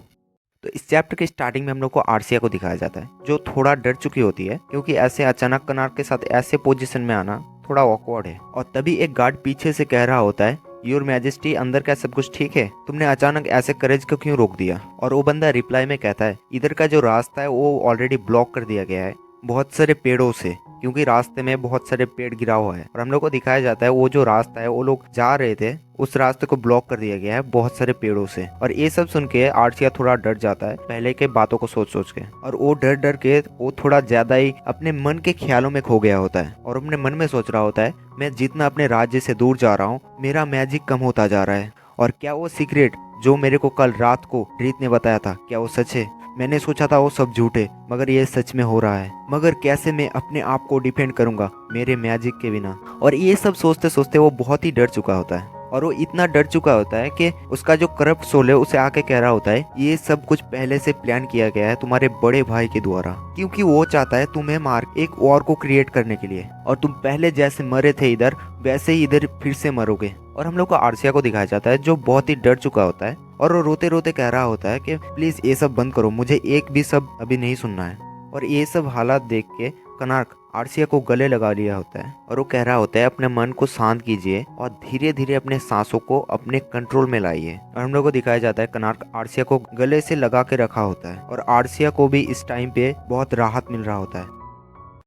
इस चैप्टर के स्टार्टिंग में हम लोग को आर्सिया को दिखाया जाता है जो थोड़ा डर चुकी होती है, क्योंकि ऐसे अचानक कनार्क के साथ ऐसे पोजीशन में आना थोड़ा ऑकवर्ड है। और तभी एक गार्ड पीछे से कह रहा होता है योर मैजेस्टी अंदर क्या सब कुछ ठीक है, तुमने अचानक ऐसे करेज को क्यों रोक दिया। और वो बंदा रिप्लाई में कहता है इधर का जो रास्ता है वो ऑलरेडी ब्लॉक कर दिया गया है बहुत सारे पेड़ों से, क्योंकि रास्ते में बहुत सारे पेड़ गिरा हुआ है और हम लोग को दिखाया जाता है वो जो रास्ता है वो लोग जा रहे थे उस रास्ते को ब्लॉक कर दिया गया है बहुत सारे पेड़ों से। और ये सब सुन के आर्सिया थोड़ा डर जाता है पहले के बातों को सोच सोच के, और वो डर डर के वो थोड़ा ज्यादा ही अपने मन के ख्यालों में खो गया होता है और अपने मन में सोच रहा होता है मैं जितना अपने राज्य से दूर जा रहा हूँ मेरा मैजिक कम होता जा रहा है। और क्या वो सीक्रेट जो मेरे को कल रात को रीत ने बताया था क्या वो सच है? मैंने सोचा था वो सब झूठे, मगर ये सच में हो रहा है। मगर कैसे मैं अपने आप को डिफेंड करूंगा मेरे मैजिक के बिना? और ये सब सोचते सोचते वो बहुत ही डर चुका होता है और वो इतना डर चुका होता है कि उसका जो करप्ट सोल है उसे आके कह रहा होता है ये सब कुछ पहले से प्लान किया गया है तुम्हारे बड़े भाई के द्वारा, क्योंकि वो चाहता है तुम्हें मार एक वॉर को क्रिएट करने के लिए और तुम पहले जैसे मरे थे इधर वैसे ही इधर फिर से मरोगे। और हम लोग को आर्सिया को दिखाया जाता है जो बहुत ही डर चुका होता है और वो रोते रोते कह रहा होता है कि प्लीज ये सब बंद करो, मुझे एक भी सब अभी नहीं सुनना है। और ये सब हालात देख के कनार्क आर्सिया को गले लगा लिया होता है और वो कह रहा होता है अपने मन को शांत कीजिए और धीरे धीरे अपने सांसों को अपने कंट्रोल में लाइए। और हम लोग को दिखाया जाता है कनार्क आर्सिया को गले से लगा के रखा होता है और आर्सिया को भी इस टाइम पे बहुत राहत मिल रहा होता है।